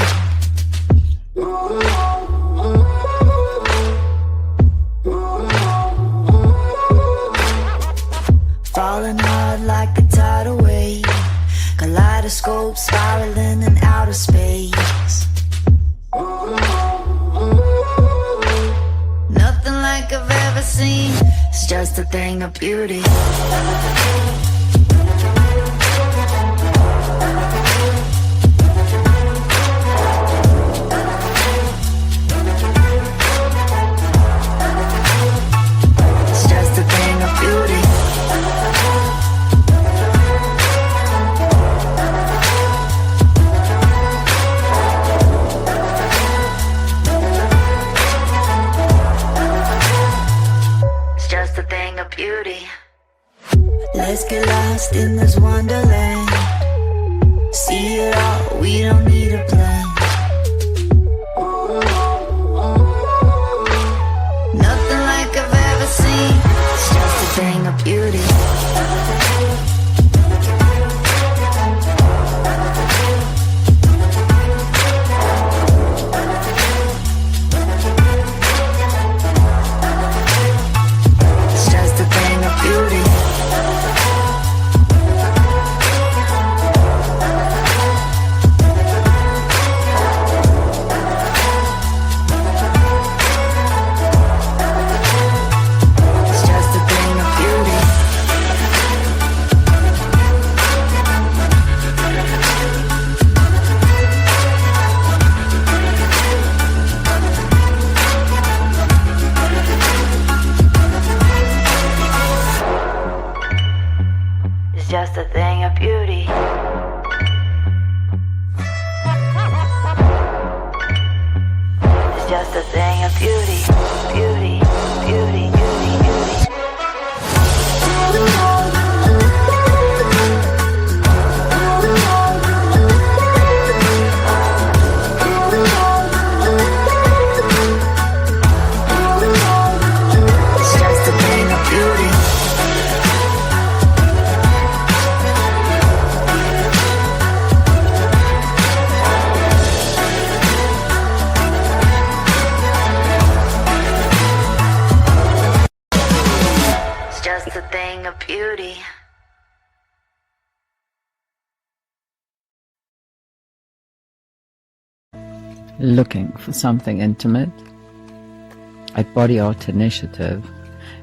Falling hard like a tidal wave. Kaleidoscope spiraling in outer space. Nothing like I've ever seen. It's just a thing of beauty. It's just a thing of beauty. It's just a thing of beauty. Let's get lost in this wonderland. See it all, we don't need a plan. Nothing like I've ever seen. It's just a thing of beauty. It's just a thing of beauty. just a thing of beauty, beauty, beauty, beauty, beauty. It's just a thing of beauty. It's just a thing of beauty. Looking for something intimate? At Body Art Initiative,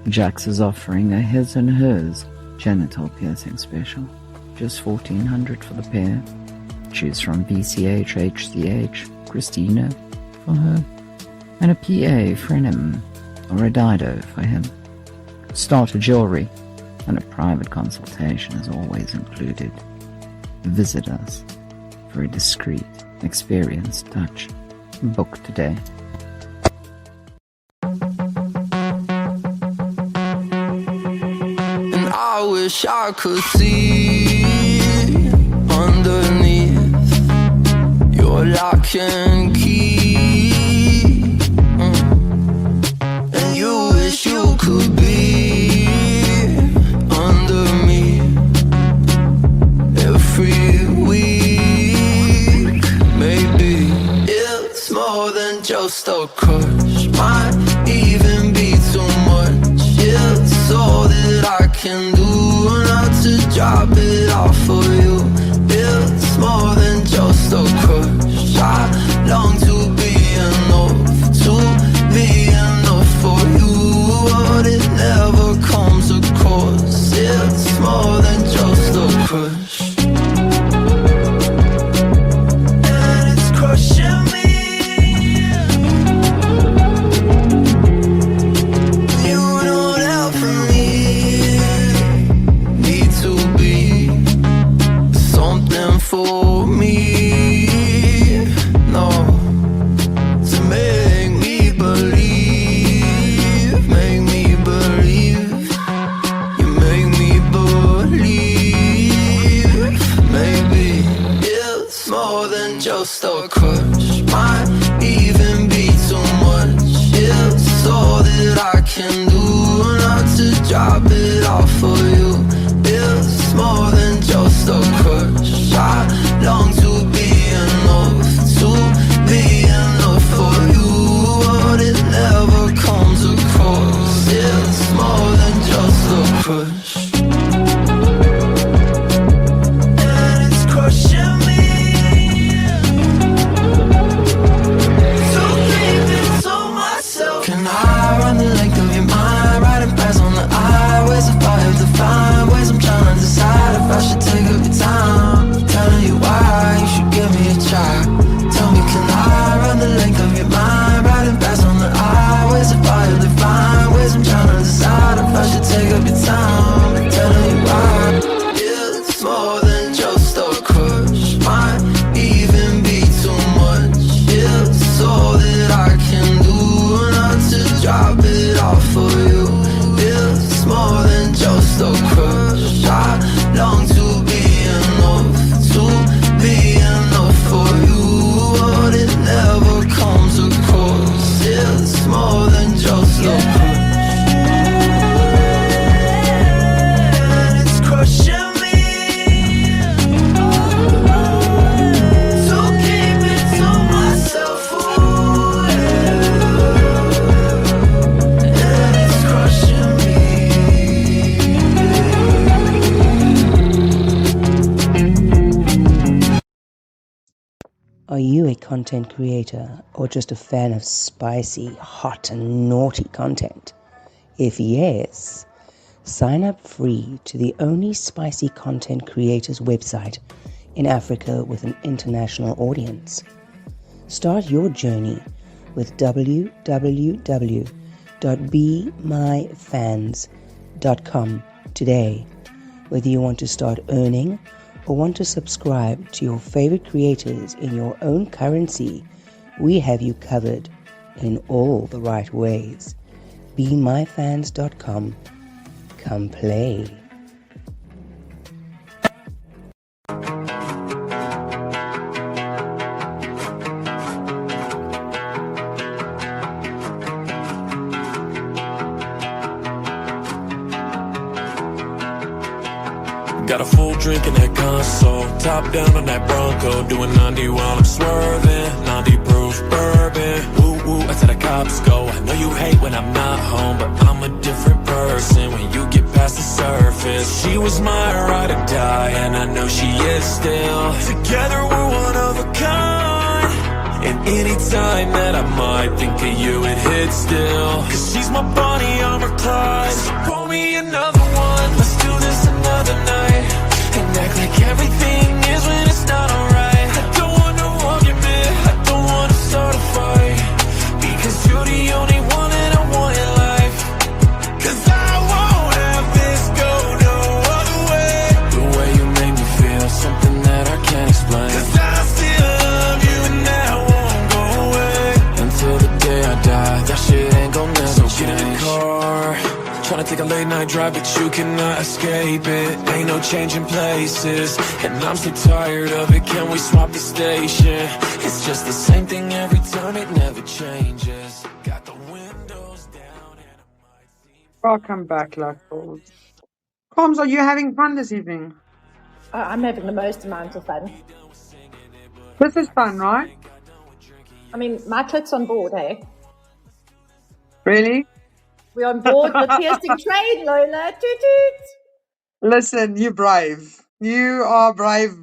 Jax is offering a his and hers genital piercing special. Just $1,400 for the pair. Choose from VCH, HCH, Christina for her, and a PA for him, or a Dido for him. Starter jewelry and a private consultation is always included. Visit us for a discreet, experienced touch. Book today. And I wish I could see underneath your lock and key. And you wish you could be under me every week. Maybe it's more than just a crush, might even be too much. It's all that I can do not to drop it off for you. It's more than just a crush. I long to be enough for you, but it never comes across. It's more than just a crush. And it's crushing me. You don't ever need to be something for me. No, to make me believe, you make me believe. Maybe it's more than just a crush, might even be too much. It's all that I can do not to drop it off for you. It's more than just a crush. I long to be enough for you, but it never comes across. It's more than just a crush. And it's crushing me. So keep it to myself. Can I run the length of your mind, riding past on the highways of fire to find ways? I'm trying to decide if I should take up your time. Telling you why you should give me a try. Tell me, can I run the length of your mind, riding past on the highways of fire to find ways? I'm trying to decide if I should take up your time. Telling you why. It's more than just a crush, might even be too much. It's all that I can do not to drop it off for you. It's more than just a crush. I long to be enough for you, but it never comes across. It's more than just a crush. And it's crushing me. So keep it to myself. Ooh, yeah. And it's crushing me. Are you a content creator or just a fan of spicy, hot, and naughty content? If yes, sign up free to the only spicy content creators website in Africa with an international audience. Start your journey with www.bemyfans.com today. Whether you want to start earning or want to subscribe to your favorite creators in your own currency, we have you covered. in all the right ways. BeMyFans.com. Come play. Got a full drink in that console, top down on that Bronco, doing 90 while I'm swerving, 90 proof bourbon. Woo woo, I tell the cops go. I know you hate when I'm not home, but I'm a different person when you get past the surface. She was my ride or die, and I know she is still. Together we're one of a kind, and any time that I might think of you, it hits still. Cause she's my Bonnie, I'm her Clyde. So pour me another one, let's do this another night, and act like everything is when it's not alright. I don't want no argument, I don't wanna start a fight, because you're the only one that I want in life. Cause I won't have this go no other way. The way you make me feel, something that I can't explain. Cause I still love you and that won't go away. Until the day I die, that shit ain't gon' never change. Get in the car, tryna take a late night drive, but you cannot escape it. Ain't no changing places, and I'm so tired of it. Can we swap the station? It's just the same thing every time, it never changes. Got the windows down and Welcome back, Lustfuls. Coms, are you having fun this evening? I'm having the most amount of fun. This is fun, right? I mean, my tit's on board, hey? Really? We're on board the piercing train, Lola. Toot toot. Listen, you're brave. You are brave.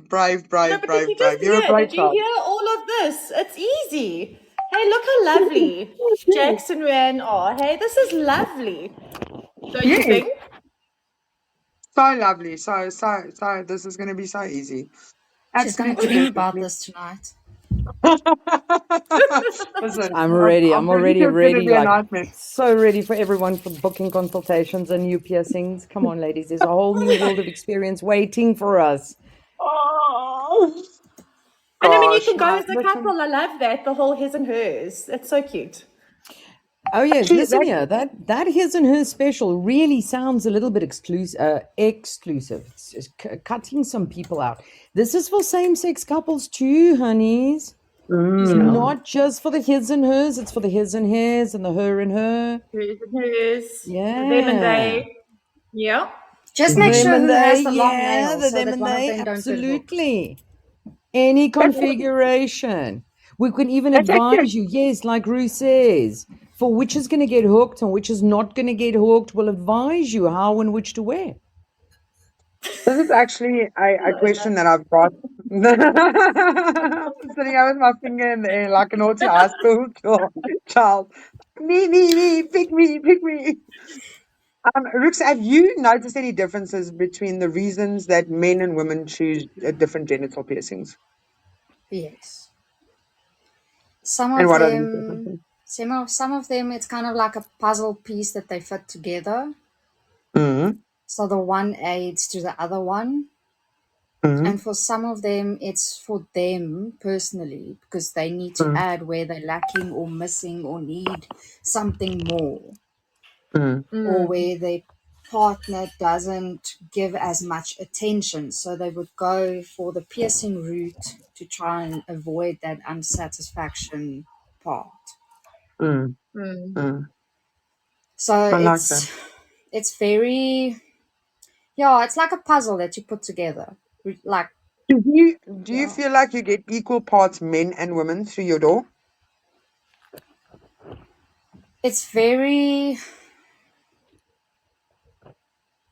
No, but did you just You're a hear? brave Did you child. hear all of this? It's easy. Hey, look how lovely Jax and Ru-Ann are. Hey, this is lovely. Don't you Yes. think? So lovely. So this is going to be so easy. She's going to Absolutely dream about perfectly. this tonight. Listen, I'm ready. I'm I'm pretty already sure it's going to ready. be a Like, nightmare. so ready for everyone for booking consultations and new piercings. Come on, ladies. There's a whole new world of experience waiting for us. Oh, And I mean, you gosh. can go No, as a listen. couple. I love that. The whole his and hers. It's so cute. Oh yes, Actually, listen here. That his and her special really sounds a little bit exclusive. It's cutting some people out. This is for same-sex couples too, honeys. It's not just for the his and hers. It's for the his and his and the her and her. Hers and hers. Yeah. Them and they. Yeah. Just make Them sure and who has they, the long yeah, nails the so them that and one of they, them don't get hooked. absolutely. Any configuration. We can even It's actually advise you, yes, like Ru says, for which is going to get hooked and which is not going to get hooked. We'll advise you how and which to wear. This is actually a question that I've got. I'm sitting here with my finger in the air like a naughty high school child. Me, pick me. Rux, have you noticed any differences between the reasons that men and women choose different genital piercings? Yes. Some And of what are these them, differences? some of them, it's kind of like a puzzle piece that they fit together. Mm-hmm. So the one aids to the other one. Mm-hmm. And for some of them, it's for them personally because they need to Mm-hmm. add where they're lacking or missing or need something more, or where their partner doesn't give as much attention. So they would go for the piercing route to try and avoid that unsatisfaction part. Mm-hmm. So I like that. it's very, yeah, it's like a puzzle that you put together. Like, Do you yeah. feel like you get equal parts men and women through your door? It's very,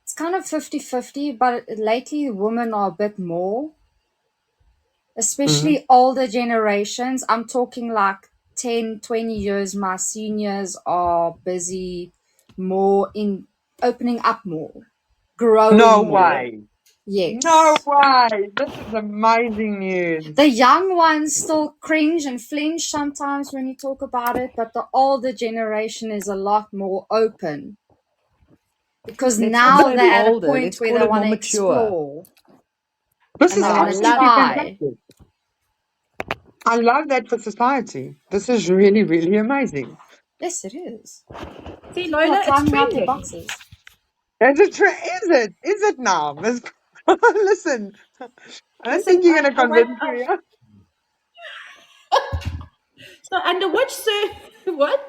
it's kind of 50-50, but lately women are a bit more, especially older generations. I'm talking like 10, 20 years. My seniors are busy more in opening up more, No growing more. way. Yes. No way. This is amazing news. The young ones still cringe and flinch sometimes when you talk about it, but the older generation is a lot more open because Let's not now say they're at a older. point Let's where call they it want more to mature. explore This and is they want to absolutely try. fantastic. I love that for society. This is really, really amazing. Yes, it is. See, People are Lola, it's climbing out the trending. boxes. Is it? Is it now, Miss? Listen, I don't think Listen, you're going to I went. convince me. So under which what?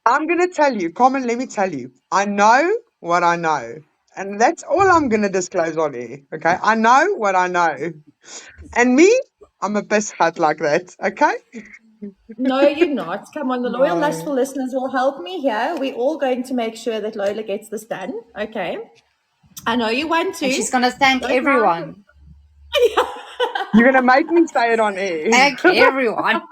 I'm going to tell you, Carmen, let me tell you. I know what I know. And that's all I'm going to disclose on here. Okay. I know what I know. And me, I'm a piss hat like that. Okay. No, you're not. Come on, the loyal, lustful No. listeners will help me here. We're all going to make sure that Lola gets this done. Okay. I know you want And to. she's going to thank Don't mind. everyone. You're going to make me say it on air. Thank everyone.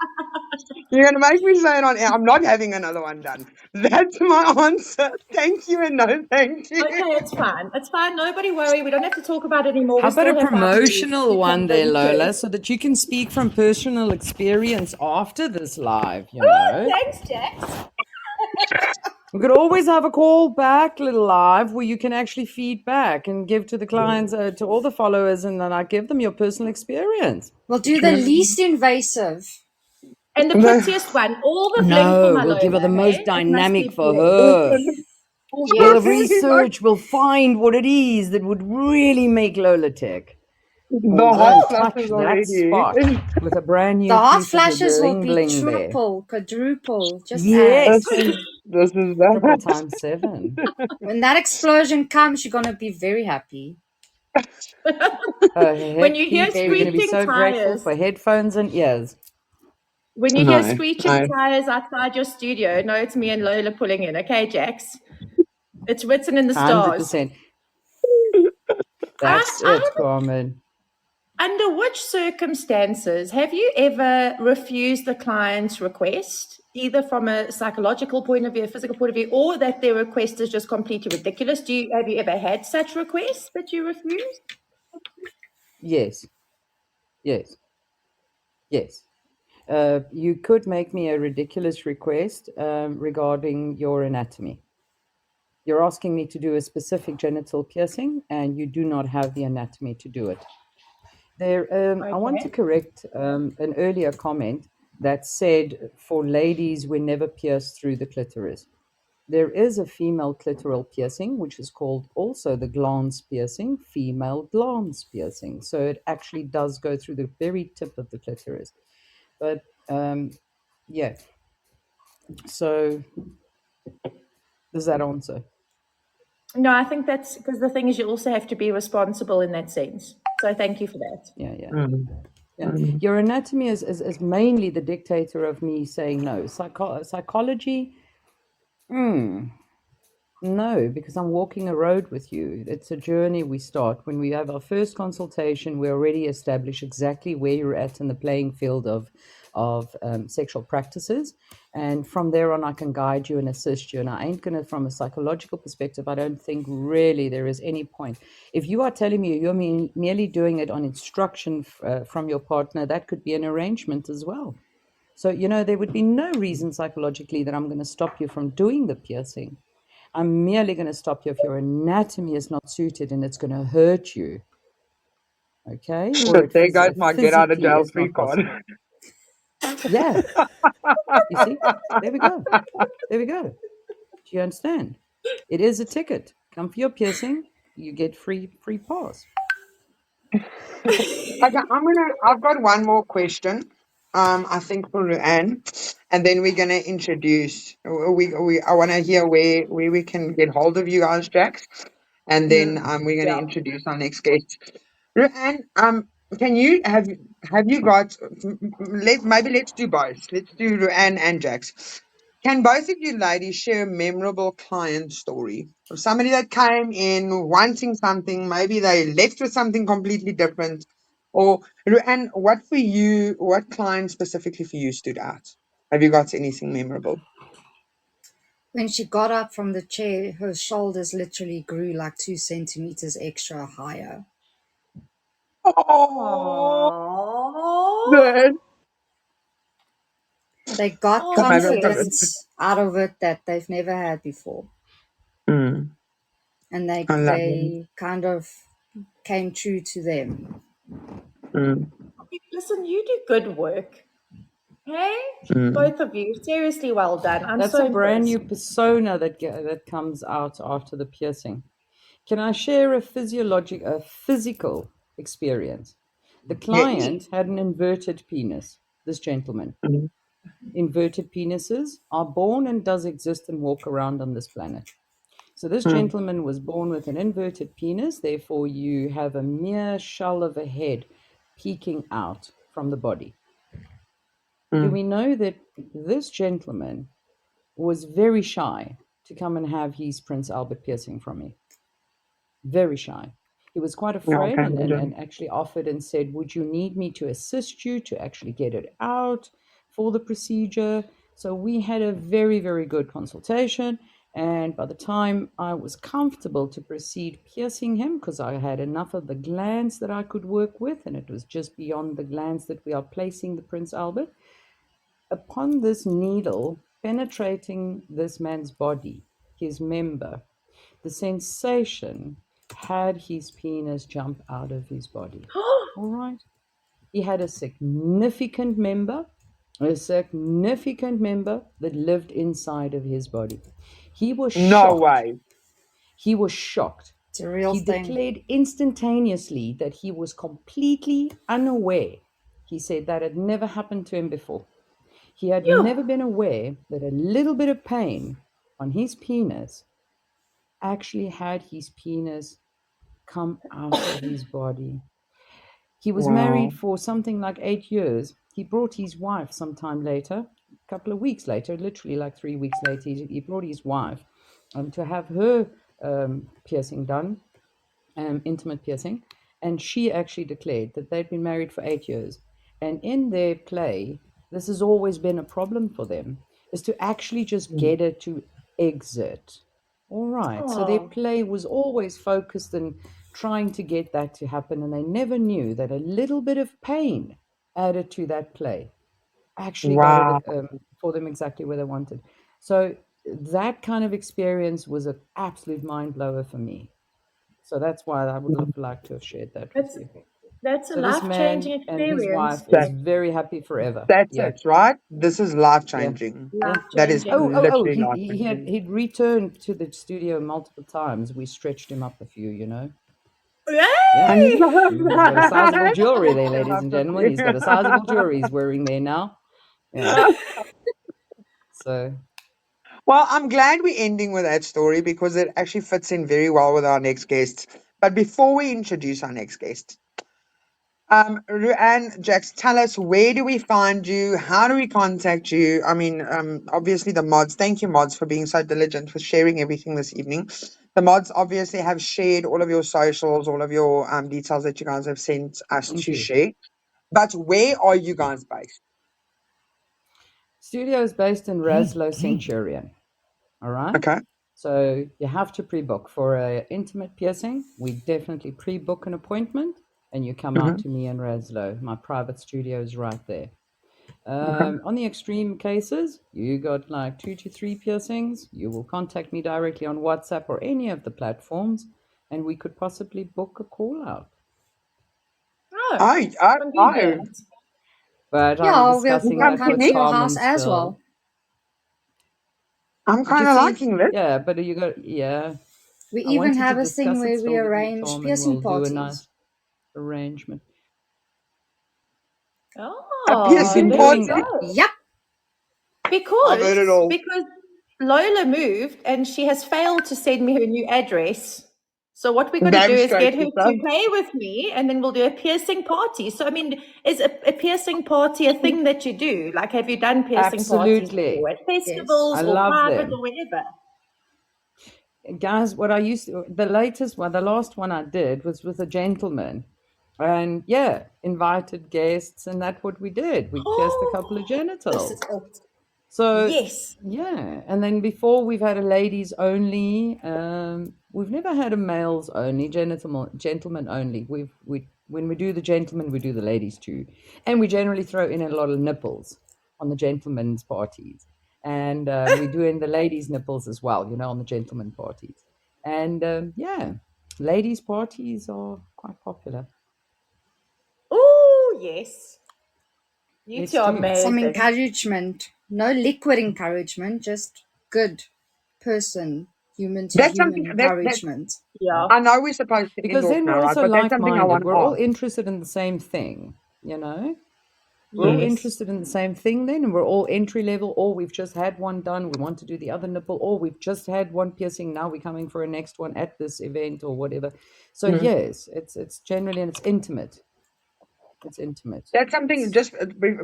You're going to make me say it on air. I'm not having another one done. That's my answer. Thank you and no thank you. Okay, it's fine. It's fine. Nobody worry. We don't have to talk about it anymore. How We about a still have 5 minutes. promotional You can one go there, to Lola, church. so that you can speak from personal experience after this live, you Oh, know? thanks, Jax. We could always have a call back little live where you can actually feed back and give to the clients, to all the followers, and then I give them your personal experience. We'll do the least invasive. And the prettiest one. All the bling for No, my we'll give her Lola, the hey? most It must dynamic be for bling. her. We'll Yes. research, we'll find what it is that would really make Lola tick. We'll The go hot and touch flushes that already. spot with a brand The new hot piece of flashes will bling be bling there. triple, quadruple. Just Yes, add. This is triple that. times 7. When that explosion comes, you're going to be very happy. Oh, When heck, you hear people, you're going to be screeching so grateful tires, for headphones and ears. when you hear No, screeching no. tires outside your studio, know it's me and Lola pulling in. Okay, Jax? It's written in the stars. 100%. I, That's it, I Carmen. Under which circumstances have you ever refused the client's request, either from a psychological point of view, a physical point of view, or that their request is just completely ridiculous? Have you ever had such requests that you refused? Yes, yes, yes. You could make me a ridiculous request regarding your anatomy. You're asking me to do a specific genital piercing, and you do not have the anatomy to do it. I want to Okay. correct an earlier comment that said for ladies, we never pierce through the clitoris. There is a female clitoral piercing, which is called also the glans piercing, female glans piercing. So it actually does go through the very tip of the clitoris. But yeah, so does that answer? No, I think that's because the thing is, you also have to be responsible in that sense. So thank you for that. Yeah, yeah. Mm, Yeah, your anatomy is mainly the dictator of me saying no. Psychology, no, because I'm walking a road with you. It's a journey we start. When we have our first consultation, we already establish exactly where you're at in the playing field of sexual practices. And from there on, I can guide you and assist you. And I ain't going to, from a psychological perspective, I don't think really there is any point. If you are telling me you're merely doing it on instruction from your partner, that could be an arrangement as well. So, you know, there would be no reason psychologically that I'm going to stop you from doing the piercing. I'm merely going to stop you if your anatomy is not suited and it's going to hurt you. Okay? Or but there goes my get out of physically jail is free not card. possible. Yeah. You see? There we go. There we go. Do you understand? It is a ticket. Come for your piercing, you get free pass. Okay, I've got one more question. I think for Ru-Ann, and then we're gonna introduce. I want to hear where we can get hold of you guys, Jax, and then we're gonna Yeah. introduce our next guest. Ru-Ann, can you have you got? Let's do both. Let's do Ru-Ann and Jax. Can both of you ladies share a memorable client story of somebody that came in wanting something, maybe they left with something completely different, or and what for you, what client specifically for you stood out? Have you got anything memorable? When she got up from the chair, her shoulders literally grew like 2 centimeters extra higher. Oh, Oh, good. They got But maybe I've got confidence out of it that they've never had before. Mm, And I love it. they kind of came true to them. Mm. listen, you do good work. Hey, Mm. both of you, seriously well done. I'm That's so a brand new impressed. persona that comes out after the piercing. Can I share a physical experience? The client had an inverted penis, this gentleman. Mm. Inverted penises are born and does exist and walk around on this planet. So this Mm. gentleman was born with an inverted penis, therefore you have a mere shell of a head peeking out from the body. Do Mm. we know that this gentleman was very shy to come and have his Prince Albert piercing from me? Very shy. He was quite Yeah, afraid okay, and actually offered and said, would you need me to assist you to actually get it out for the procedure? So we had a very, very good consultation. And by the time I was comfortable to proceed piercing him, because I had enough of the glands that I could work with, and it was just beyond the glands that we are placing the Prince Albert, upon this needle penetrating this man's body, his member, the sensation had his penis jump out of his body. All right. He had a significant member that lived inside of his body. He was No shocked. way. He was shocked. It's a real He thing. declared instantaneously that he was completely unaware. He said that had never happened to him before. He had never been aware that a little bit of pain on his penis actually had his penis come out of his body. He was married Wow. for something like 8 years. He brought his wife sometime later, a couple of weeks later, literally like 3 weeks later, he brought his wife to have her piercing done, intimate piercing. And she actually declared that they'd been married for 8 years. And in their play, this has always been a problem for them, is to actually just Mm. get it to exit. All right. So their Oh, play was always focused in trying to get that to happen. And they never knew that a little bit of pain added to that play actually got Wow. it for them exactly where they wanted. So that kind of experience was an absolute mind blower for me. So that's why I would have liked to have shared that with that's you. that's a So this man life-changing and his wife experience. is That, very happy forever. that's Yeah, it, right? This is life yeah, changing. yeah. That is Life-changing. Oh! literally He life he had changing. he'd returned to the studio multiple times. We stretched him up a few, you know. Yay! Yeah, And he's got a sizable jewelry there, Stretch him ladies up and a gentlemen. few. He's got a sizable jewelry he's wearing there now. Yeah. So Well, I'm glad we're ending with that story because it actually fits in very well with our next guest. But before we introduce our next guest, Ru-Ann, Jax, tell us, where do we find you? How do we contact you? I mean, obviously the mods. Thank you, mods, for being so diligent for sharing everything this evening. The mods obviously have shared all of your socials, all of your details that you guys have sent us thank to you. share. But where are you guys based? Studio is based in Raslo Centurion. All right. Okay. So you have to pre-book for an intimate piercing. We definitely pre-book an appointment, and you come out Mm-hmm. to me in Raslo. My private studio is right there. Okay. On the extreme cases, you got like 2 to 3 piercings. You will contact me directly on WhatsApp or any of the platforms, and we could possibly book a call out. Oh, Oh, can do oh. that. But I'm Yeah, discussing we'll that come with to your Carmen house as still. well. I'm But you kind of see, liking this. yeah, but you got, yeah. We I even wanted to have a thing discuss it where we still with you, arrange Carmen. piercing We'll do a parties. nice arrangement. A Oh, We've piercing been there we doing, party? go. Yep. I've heard it all. Because Lola moved and she has failed to send me her new address. So what we're going to do Damn is straight, get her sister. to play with me, and then we'll do a piercing party. So I mean, is a piercing party a thing that you do? Like, have you done piercing parties absolutely. before at Yes. festivals I or love private them. or wherever? Guys, what I used to, the latest one, the last one I did was with a gentleman. And yeah, invited guests, and that's what we did. We pierced a couple of This is genitals. So yes. yeah, and then before we've had a ladies only. We've never had a males only, gentlemen only. When we do the gentlemen, we do the ladies too, and we generally throw in a lot of nipples on the gentlemen's parties, and we do in the ladies' nipples as well, you know, on the gentlemen parties. And yeah, ladies' parties are quite popular. Oh yes. You Let's two are do. Some amazing. encouragement. No liquid encouragement, just good person, human to That's human something that encouragement. Yeah. I know we're supposed to end Because off then we're now, right? also But that's something I want like-minded. to We're all ask. interested in the same thing, you know? We're all Mm. Yes. interested in the same thing then, and we're all entry level, or we've just had one done, we want to do the other nipple, or we've just had one piercing, now we're coming for a next one at this event or whatever. So Mm. yes, it's generally, and it's intimate. It's intimate. That's something. It's Just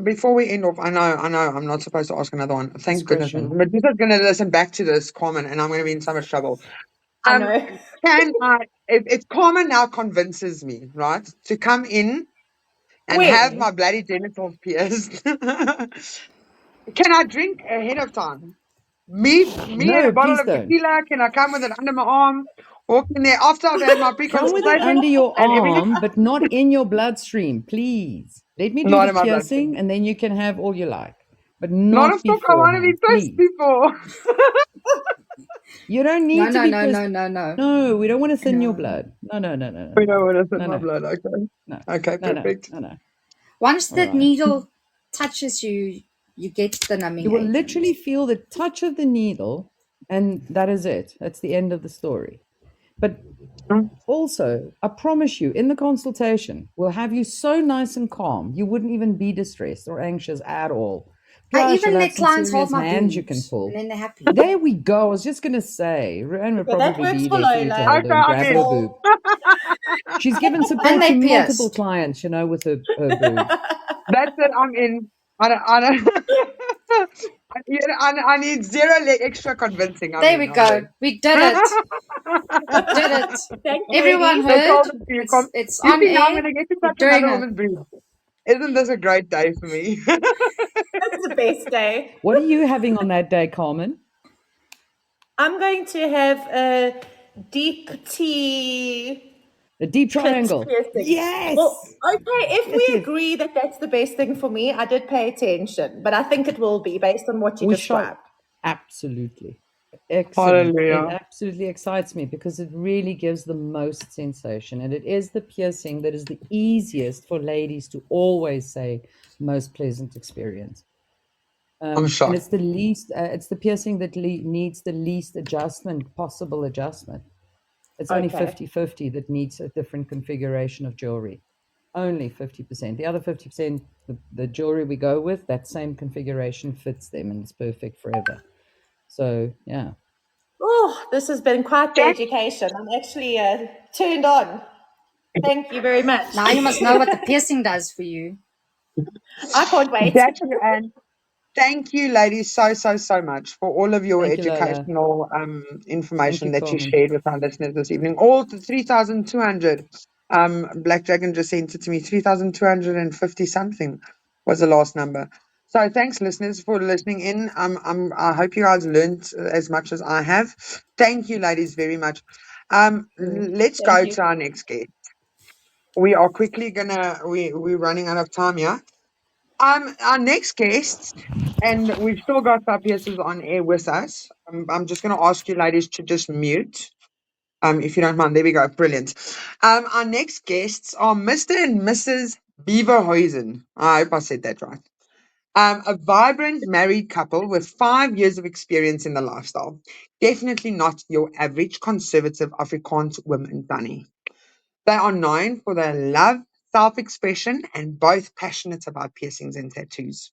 before we end off, I know, I'm not supposed to ask another one. Thank goodness. discretion. Medusa's going to listen back to this, Carmen, and I'm going to be in so much trouble. I know. Can I, if Carmen now convinces me, right, to come in and have When? my bloody genitals pierced, can I drink ahead of time? Me and a No, bottle please of don't. tequila. Can I come with it under my arm? Walk in there after I've had my Come with it pre-consultation under your and everything. arm, but not in your bloodstream, please. Let me do Not the in my bloodstream. piercing, and then you can have all you like, but Not a not fuck. I want to be beforehand, pissed please. before. You don't No, need to no, be no, pissed. no, no, no. No, we don't want to thin your No. blood. No, no, no, no, no, We no, know what is in no, my no, blood. Okay. no, Okay. no, no, Perfect. no, no. Once All that right. needle touches you, you get the You numbing will agent. literally feel the touch of the needle, and that is it. That's the end of the story. But Mm. also, I promise you, in the consultation, we'll have you so nice and calm, you wouldn't even be distressed or anxious at all. I Plus, even you'll have let some clients hold serious my hands you can boobs, and pull. then they're happy. There we go. I was just going to say, Ru-Ann would Okay, that probably works be for there for you to Lola. hold Okay, her and I'm grab her in. boob. She's given And support to they multiple pierced. clients, you know, with her boob. That's it. I'm in. I don't. I need zero extra convincing. I'm There in. we I'm go. there. We did it. We did it. Thanks, Everyone ladies. They heard. told it to you. Come. It's You on see now I'm air. going to get to We're touch doing another it. woman's boob. Isn't this a great day for me? That's the best day. What are you having on that day, Carmen? I'm going to have a deep tea A deep clit triangle. piercing. Well, Yes. okay, if Yes, we yes. agree that that's the best thing for me, I did pay attention, but I think it will be based on what you We shall. described. Absolutely. Excellent. It Hallelujah. absolutely excites me because it really gives the most sensation. And it is the piercing that is the easiest for ladies to always say most pleasant experience. I'm And shocked. it's the piercing that needs the least possible adjustment. It's only Okay. 50-50 that needs a different configuration of jewelry. Only 50%. The other 50%, the jewelry we go with, that same configuration fits them and it's perfect forever. So, yeah. Oh, this has been quite the Jack, education. I'm actually turned on. Thank you very much. Now you must know what the piercing does for you. I can't wait. Jack, and thank you, ladies, so much for all of your Thank you, Lola. educational Thank information you, that you Carmen. shared with our listeners this evening. All the 3,200. Black Dragon just sent it to me. 3,250 something was the last number. So thanks, listeners, for listening in. I hope you guys learned as much as I have. Thank you, ladies, very much. Let's Thank go you. to our next guest. We are quickly we're running out of time here. Our next guest, and we've still got our piercers on air with us. I'm just going to ask you, ladies, to just mute. If you don't mind. There we go. Brilliant. Our next guests are Mr. and Mrs. Beaverhuizen. I hope I said that right. A vibrant married couple with 5 years of experience in the lifestyle. Definitely not your average conservative Afrikaans woman, Danny. They are known for their love, self-expression, and both passionate about piercings and tattoos.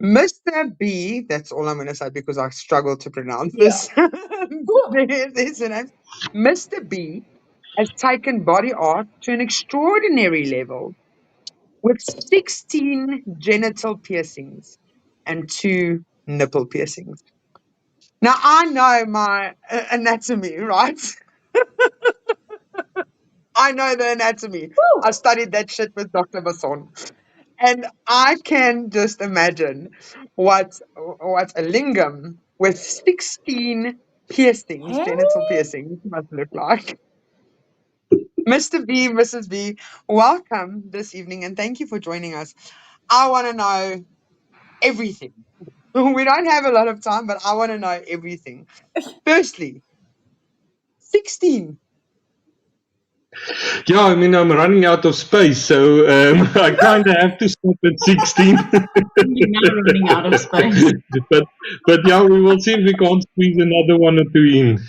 Mr. B, that's all I'm going to say because I struggle to pronounce Yeah. this. There's the name. Mr. B has taken body art to an extraordinary level with 16 genital piercings and 2 nipple piercings. Now, I know my anatomy, right? I know the anatomy. I studied that shit with Dr. Basson. And I can just imagine what a lingam with 16 piercings, Hey. genital piercings, must look like. Mr. B, Mrs. B, welcome this evening and thank you for joining us. I want to know everything. We don't have a lot of time, but I want to know everything. Firstly, 16. Yeah, I mean, I'm running out of space, so I kind of have to stop at 16. You're now running out of space. but yeah, we will see if we can't squeeze another one or two in.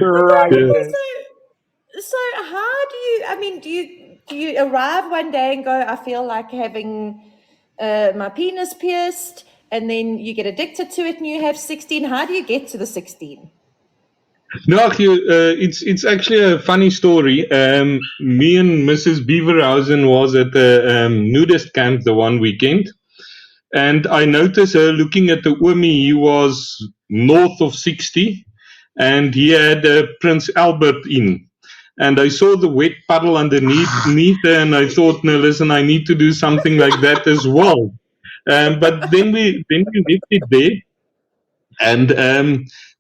Right. Yeah. So how do you? I mean, do you arrive one day and go, I feel like having my penis pierced, and then you get addicted to it, and you have 16? How do you get to the 16? No, it's actually a funny story. Me and Mrs. Beaverhausen was at the nudist camp the one weekend, and I noticed her looking at the Omi. He was north of 60, and he had Prince Albert in. And I saw the wet puddle underneath her, and I thought, no, listen, I need to do something like that as well. But then we left it there, and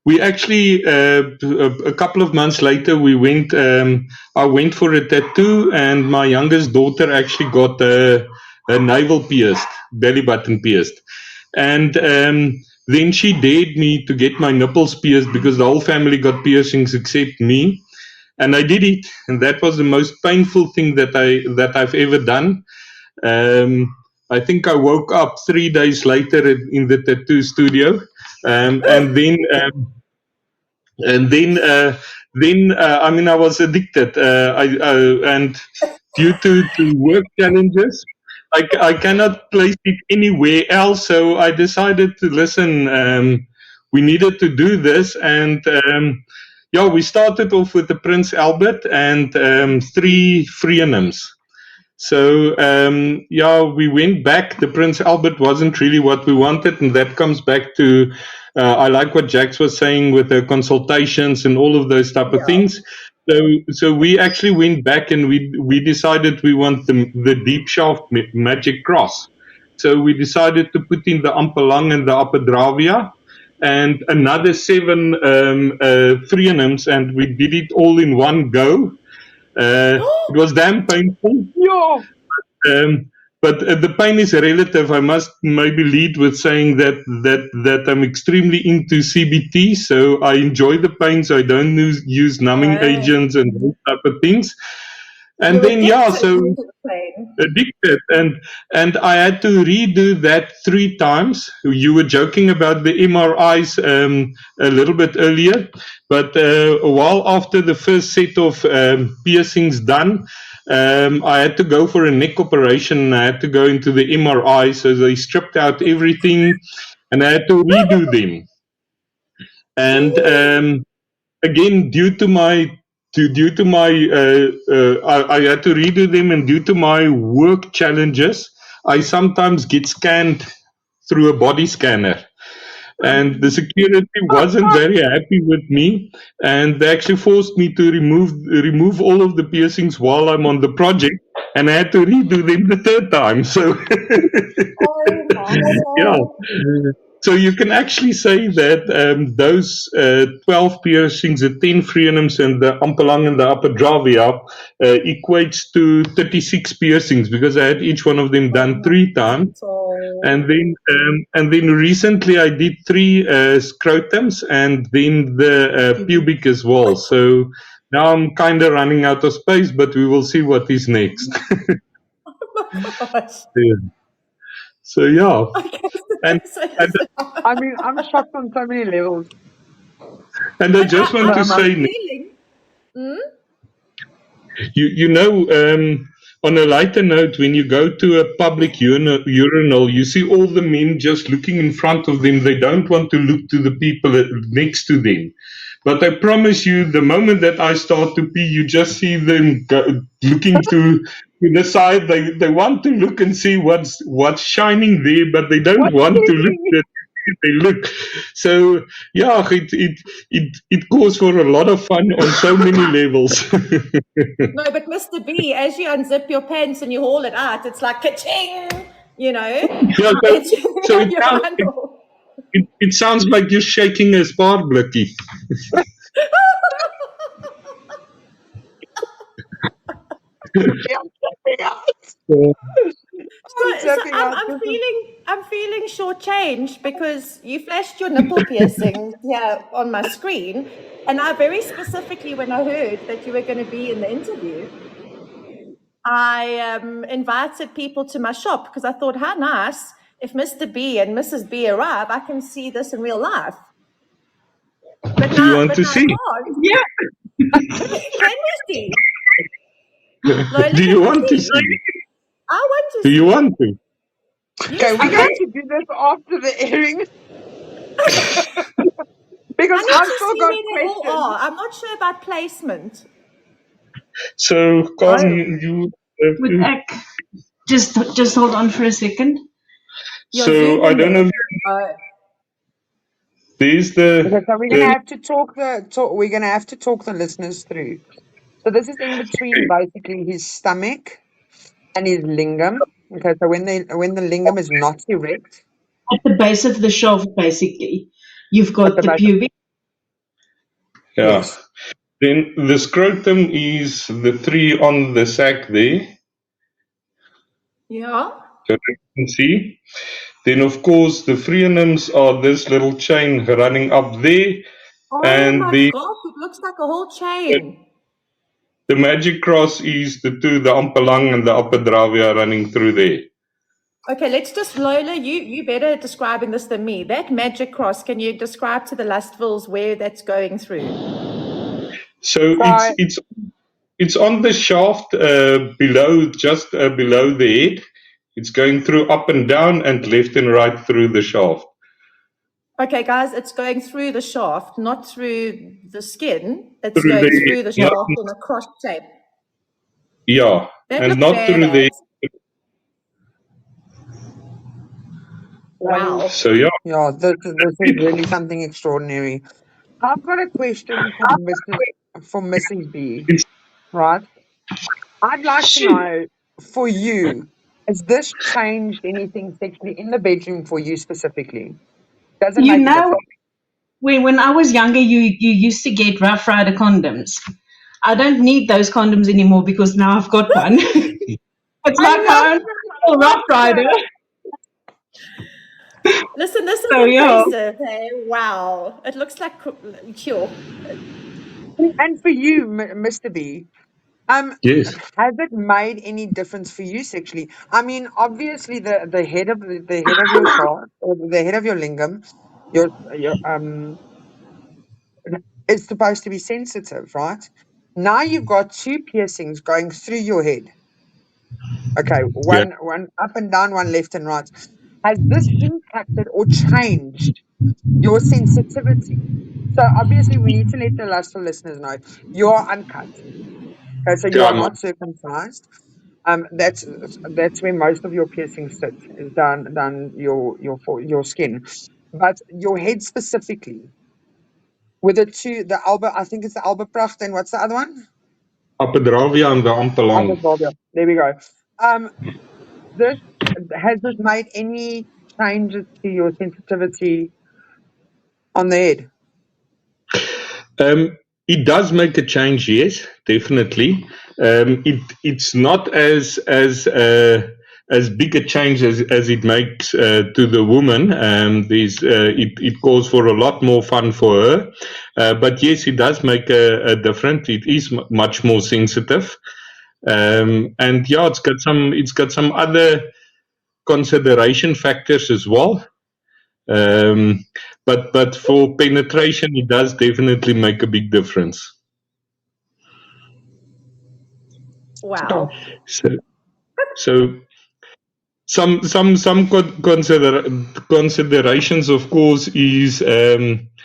we actually a couple of months later we went. I went for a tattoo, and my youngest daughter actually got a navel pierced, belly button pierced, and then she dared me to get my nipples pierced because the whole family got piercings except me, and I did it, and that was the most painful thing that I've ever done. I think I woke up 3 days later in the tattoo studio, and then I mean I was addicted. And due to work challenges, I cannot place it anywhere else. So I decided to listen. We needed to do this, and yeah, we started off with the Prince Albert and 3 Freenhams. So yeah, we went back. The Prince Albert wasn't really what we wanted, and that comes back to I like what Jax was saying with the consultations and all of those type of things. So we actually went back and we decided we want the deep shaft magic cross. So we decided to put in the Ampelang and the Apodravia and another 7 Freenhams, and we did it all in one go. It was damn painful. Yeah. But the pain is relative. I must maybe lead with saying that I'm extremely into CBT, so I enjoy the pain, so I don't use numbing agents and those type of things. And You're then yeah, addicted so to the pain. addicted, and I had to redo that 3 times. You were joking about the MRIs a little bit earlier, but a while after the first set of piercings done, I had to go for a neck operation, and I had to go into the MRI, so they stripped out everything, and I had to redo them. And again, due to my I had to redo them, and due to my work challenges, I sometimes get scanned through a body scanner. And the security wasn't very happy with me, and they actually forced me to remove all of the piercings while I'm on the project, and I had to redo them the 3rd time. So yeah. So you can actually say that those 12 piercings, the 10 Freenhams and the Ampelang and the Apodravia equates to 36 piercings, because I had each one of them done 3 times. And then recently I did 3 scrotums and then the pubic as well. So now I'm kind of running out of space, but we will see what is next. Yeah. So yeah. And I mean, I'm shocked on so many levels. And I just want to say, you know, on a lighter note, when you go to a public urinal, you see all the men just looking in front of them. They don't want to look to the people next to them. But I promise you, the moment that I start to pee, you just see them looking to the side. They want to look and see what's shining there, but they don't want to look at they look. So yeah, it calls for a lot of fun on so many levels. No, but Mr. B, as you unzip your pants and you haul it out, it's like ka-ching, you know. Yeah, so it sounds like you're shaking a spark, Blicky. Exactly. I'm feeling shortchanged because you flashed your nipple piercing here on my screen, and I very specifically, when I heard that you were going to be in the interview, I invited people to my shop because I thought, how nice if Mr. B and Mrs. B arrive, I can see this in real life. But Do you want now to I see? can't. Yeah. Can we see? Lola, Do can you we want to see? see? I want to Do you see. want to? You Okay, we're see going it? to do this after the airing because I need I've to still see got where they all questions. are. I'm not sure about placement. So, Oh, Carmen, you have With to. Ak. Just hold on for a second. You're So, I zooming don't know there. if there's the. okay, so we're gonna have to talk we're gonna have to talk the listeners through. So this is in between basically his stomach and his lingam. Okay, so when the lingam is not erect At the base of the shaft, basically, you've at got the the back. pubic. Yeah. Yes. Then the scrotum is the three on the sac there. Yeah. So you can see. Then, of course, the frenums are this little chain running up there, Oh and my gosh, it looks like a whole chain. the magic cross is the two, the upper lung and the upper dravia running through there. Okay, let's just, Lola, you better describing this than me. That magic cross, can you describe to the lustfuls where that's going through? So So it's on the shaft below, just below the head. It's going through up and down and left and right through the shaft. Okay, guys, it's going through the shaft, not through the skin. It's Through going the through the not, shaft in a cross shape. yeah, That and looks not through the. badass. Wow. So yeah, yeah, this is really something extraordinary. I've got a question for Mrs. B, it's right? I'd like to Shoot. know for you, has this changed anything sexually in the bedroom for you specifically? Does it You make a know, difference? when I was younger, you used to get Rough Rider condoms. I don't need those condoms anymore because now I've got one. It's I like love I own that. a I Rough love Rider. that. Listen, this is So yeah. impressive. Hey, wow. It looks like, sure. And for you, Mr. B, yes, has it made any difference for you sexually? I mean, obviously the head of the head of your shaft or the head of your lingam, your is supposed to be sensitive, right? Now you've got two piercings going through your head. Okay, yeah. one up and down, one left and right. Has this impacted or changed your sensitivity? So obviously we need to let the lustful listeners know you are uncut. Okay, so you Yeah, are no. not circumcised. That's where most of your piercings sit, is down your skin. But your head specifically, with the Alba, I think it's the Albapracht, and what's the other one? Upper dravia and the upper lung. Alba. There we go. Um, this has this made any changes to your sensitivity on the head? It does make a change, yes, definitely. It's not as big a change as it makes to the woman. It calls for a lot more fun for her, but yes, it does make a difference. It is much more sensitive, and yeah, it's got some other consideration factors as well. Um, but for penetration, it does definitely make a big difference. Sure. Wow. So, so some considerations, of course, is it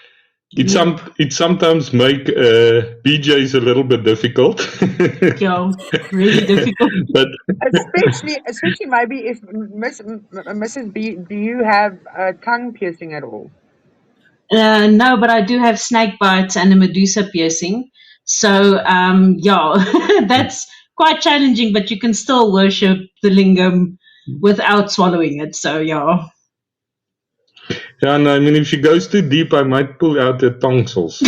sometimes make BJ's a little bit difficult. Yeah, really difficult. But Especially maybe if Mrs. B, do you have a tongue piercing at all? No, but I do have snake bites and a medusa piercing. So, yeah, that's quite challenging, but you can still worship the lingam without swallowing it. So, yeah. yeah, no, I mean, if she goes too deep, I might pull out the tonsils.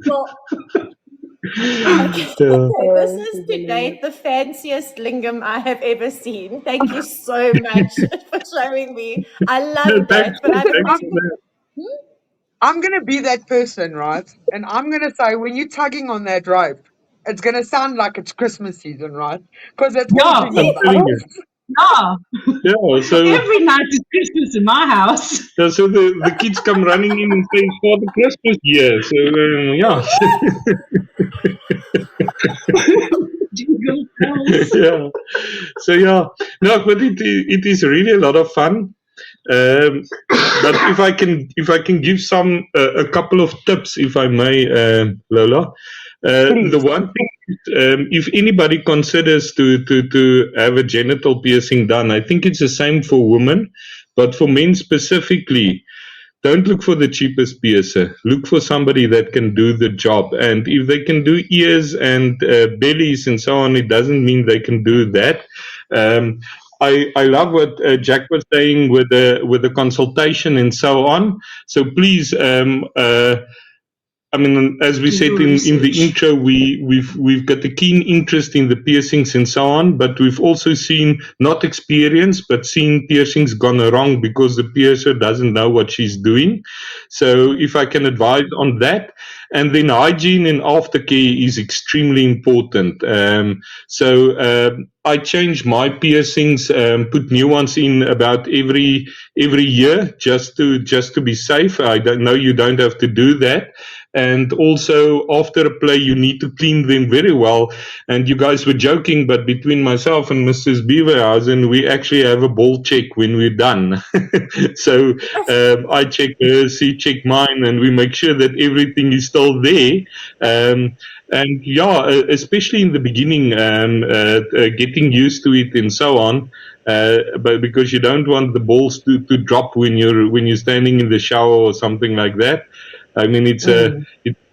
Well, Okay, this is to date the fanciest lingam I have ever seen. Thank you so much for showing me. I loved it, but I don't want to. I'm gonna be that person, right? And I'm gonna say when you're tugging on that rope, it's gonna sound like it's Christmas season, right? Because that's all Yeah, jingle I'm telling you. bells. yeah. Yeah, so Every night is Christmas in my house. so the kids come running in and say, "For the Christmas year." So Jingle bells. yeah. So yeah, no, but it is really a lot of fun. Um, but if I can give some a couple of tips, if I may, Lola. The Please. one thing, if anybody considers to have a genital piercing done, I think it's the same for women, but for men specifically, don't look for the cheapest piercer. Look for somebody that can do the job. And if they can do ears and bellies and so on, it doesn't mean they can do that. Um, I love what Jack was saying with the consultation and so on. So please, I mean, as we Do said your in the research. intro, we've got a keen interest in the piercings and so on, but we've also seen, not experience, but seen piercings gone wrong because the piercer doesn't know what she's doing. So if I can advise on that, and then hygiene and aftercare is extremely important. I change my piercings, put new ones in about every year, just to be safe. I don't know you don't have to do that. And also, after a play, you need to clean them very well. And you guys were joking, but between myself and Mrs. Beaverhausen, we actually have a ball check when we're done. So I check hers, she check mine, and we make sure that everything is still there. And yeah, especially in the beginning, getting used to it and so on. But because you don't want the balls to drop when you're standing in the shower or something like that. I mean, it's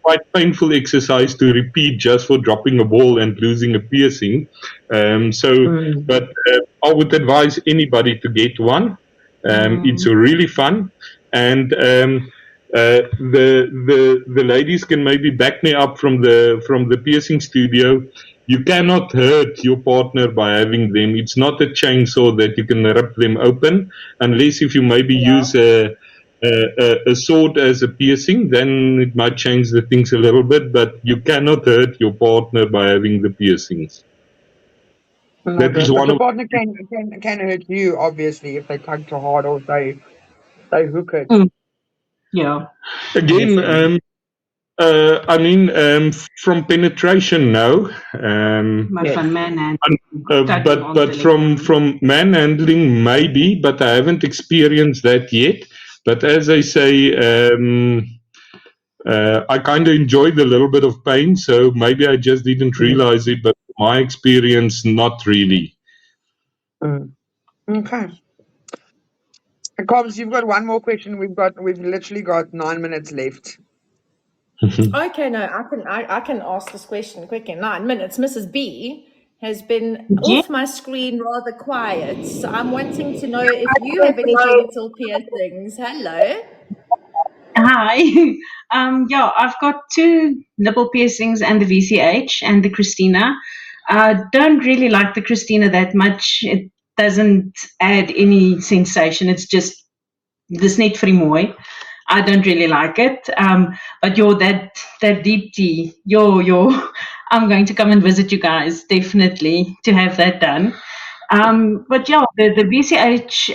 quite painful exercise to repeat just for dropping a ball and losing a piercing. But I would advise anybody to get one. It's really fun, and the ladies can maybe back me up from the piercing studio. You cannot hurt your partner by having them. It's not a chainsaw that you can rip them open, unless if you maybe use a sword as a piercing, then it might change the things a little bit, but you cannot hurt your partner by having the piercings. That is But one your of partner can hurt you, obviously, if they tug too hard or they hook it. Yeah. again. Obviously. I mean, from penetration, no. Maar van manhandling, tugging on But the from manhandling, maybe, but I haven't experienced that yet. But as I say, I kind of enjoyed the little bit of pain, so maybe I just didn't realize it. But my experience, not really. Okay. Cobbs, you've got one more question. We've literally got 9 minutes left. Okay, no, I can ask this question quick in 9 minutes. Mrs. B has been Yeah. off my screen rather quiet, so I'm wanting to know if you have any genital piercings. Hello. Hi. Yeah, I've got 2 nipple piercings and the VCH and the Christina. Don't really like the Christina that much. It doesn't add any sensation. It's just this net free mooi. I don't really like it. But that deep tea, I'm going to come and visit you guys definitely to have that done. But yeah, the VCH,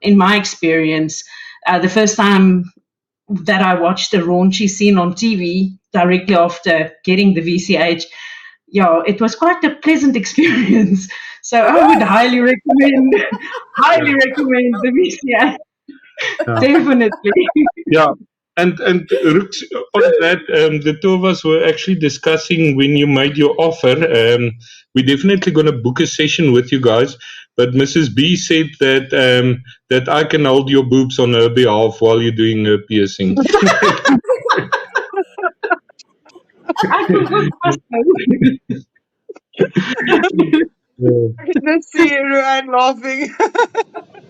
in my experience, the first time that I watched a raunchy scene on TV directly after getting the VCH, yeah, it was quite a pleasant experience. So I would highly recommend the VCH. Definitely. Yeah. And Rooks, on that, the two of us were actually discussing when you made your offer. We're definitely going to book a session with you guys. But Mrs. B said that I can hold your boobs on her behalf while you're doing her piercing. I can cook pasta. I can just see Ru-Ann laughing.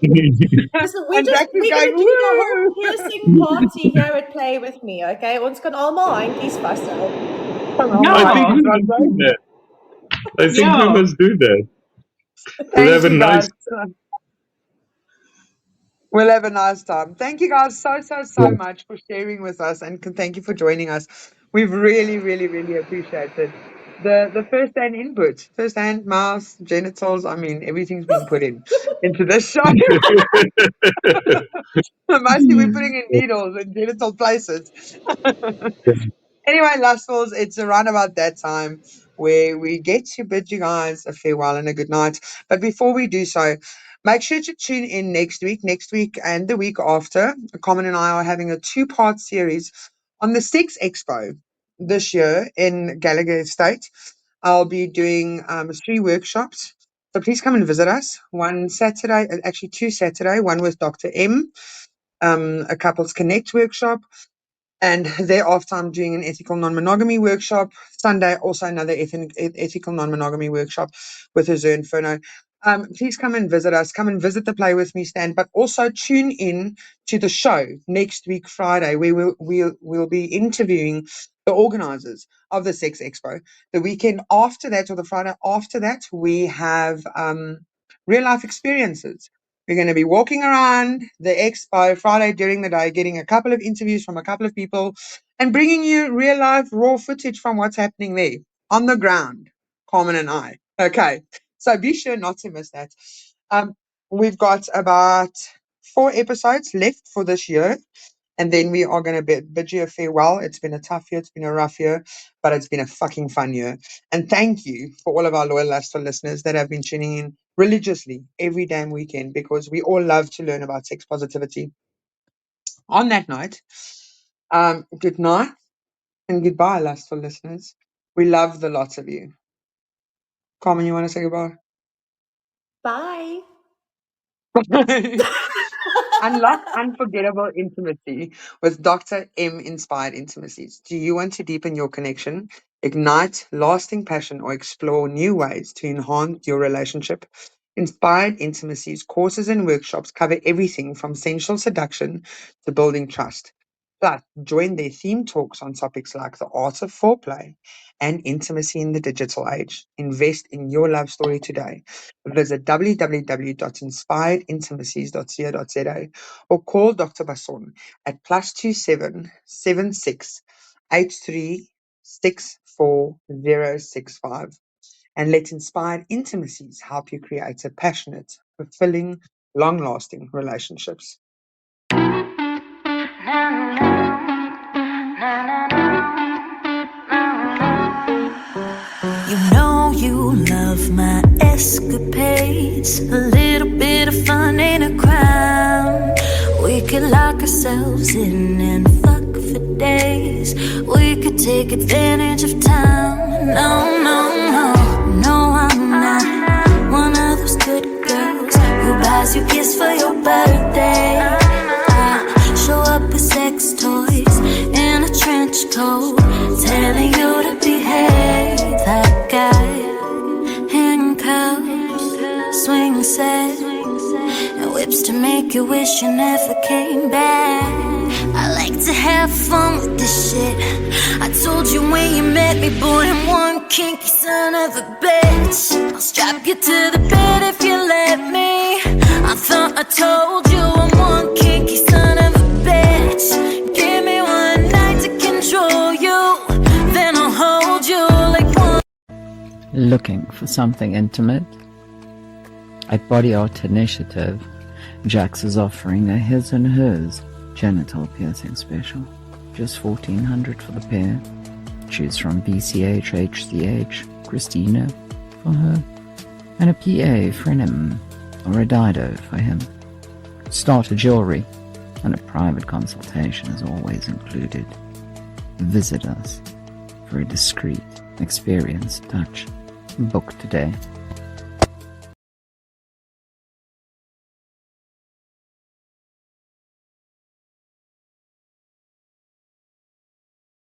Listen, And Jack is we're going, gonna do the whole woo! piercing party here at Play With Me, okay? Ons kan almal handjies vashou. I think we must do that. I think we must do that. We'll have Thank a you, nice. guys. We'll have a nice time. Thank you guys so much for sharing with us, and thank you for joining us. We've really appreciated the first-hand input, first-hand mouth, genitals. I mean, everything's being put into this show. Mostly we're putting in needles in genital places. Anyway, Lustfuls, it's around about that time where we get to bid you guys a farewell and a good night. But before we do so, make sure to tune in next week and the week after. Carmen and I are having a two-part series on the Sex Expo this year in Gallagher Estate. I'll be doing 3 workshops. So please come and visit us. One Saturday, actually 2 Saturday, one with Dr. M, a Couples Connect workshop. And thereafter, I'm doing an ethical non-monogamy workshop. Sunday, also another ethical non-monogamy workshop with Azur Inferno. Please come and visit us. Come and visit the Play With Me stand, but also tune in to the show next week, Friday, where we'll be interviewing the organizers of the Sex Expo. The weekend after that, or the Friday after that, we have real life experiences. We're going to be walking around the expo Friday during the day, getting a couple of interviews from a couple of people and bringing you real life raw footage from what's happening there on the ground, Carmen and I. Okay. So be sure not to miss that. We've got about 4 episodes left for this year. And then we are going to bid you a farewell. It's been a tough year. It's been a rough year, but it's been a fucking fun year. And thank you for all of our loyal Lustful listeners that have been tuning in religiously every damn weekend, because we all love to learn about sex positivity. On that note, good night and goodbye, Lustful listeners. We love the lots of you. Carmen, you want to say goodbye? Bye. Unlock unforgettable intimacy with Dr. M Inspired Intimacies. Do you want to deepen your connection, ignite lasting passion, or explore new ways to enhance your relationship? Inspired Intimacies courses and workshops cover everything from sensual seduction to building trust. Plus, join their theme talks on topics like the art of foreplay and intimacy in the digital age. Invest in your love story today. Visit www.inspiredintimacies.co.za or call Dr. Basson at +27 76 83 64065 and let Inspired Intimacies help you create a passionate, fulfilling, long-lasting relationships. You know you love my escapades. A little bit of fun ain't a crime. We could lock ourselves in and fuck for days. We could take advantage of time. No, no, no, no, I'm not one of those good girls who buys you gifts for your birthday. I show up with sex toys in a trench coat, telling you to behave. That guy, handcuffs, swing set, and whips to make you wish you never came back. I like to have fun with this shit. I told you when you met me, boy, I'm one kinky son of a bitch. I'll strap you to the bed if you let me. I thought I told you I'm one kinky son of a bitch. Give me one night to control you, then I'll hold you like one. Looking for something intimate? At Body Art Initiative, Jax is offering a his and hers genital piercing special. Just $1,400 for the pair. Choose from BCH, HCH, Christina for her, and a PA for an M, or a Dido for him. Starter jewelry and a private consultation is always included. Visit us for a discreet, experienced touch. Book today.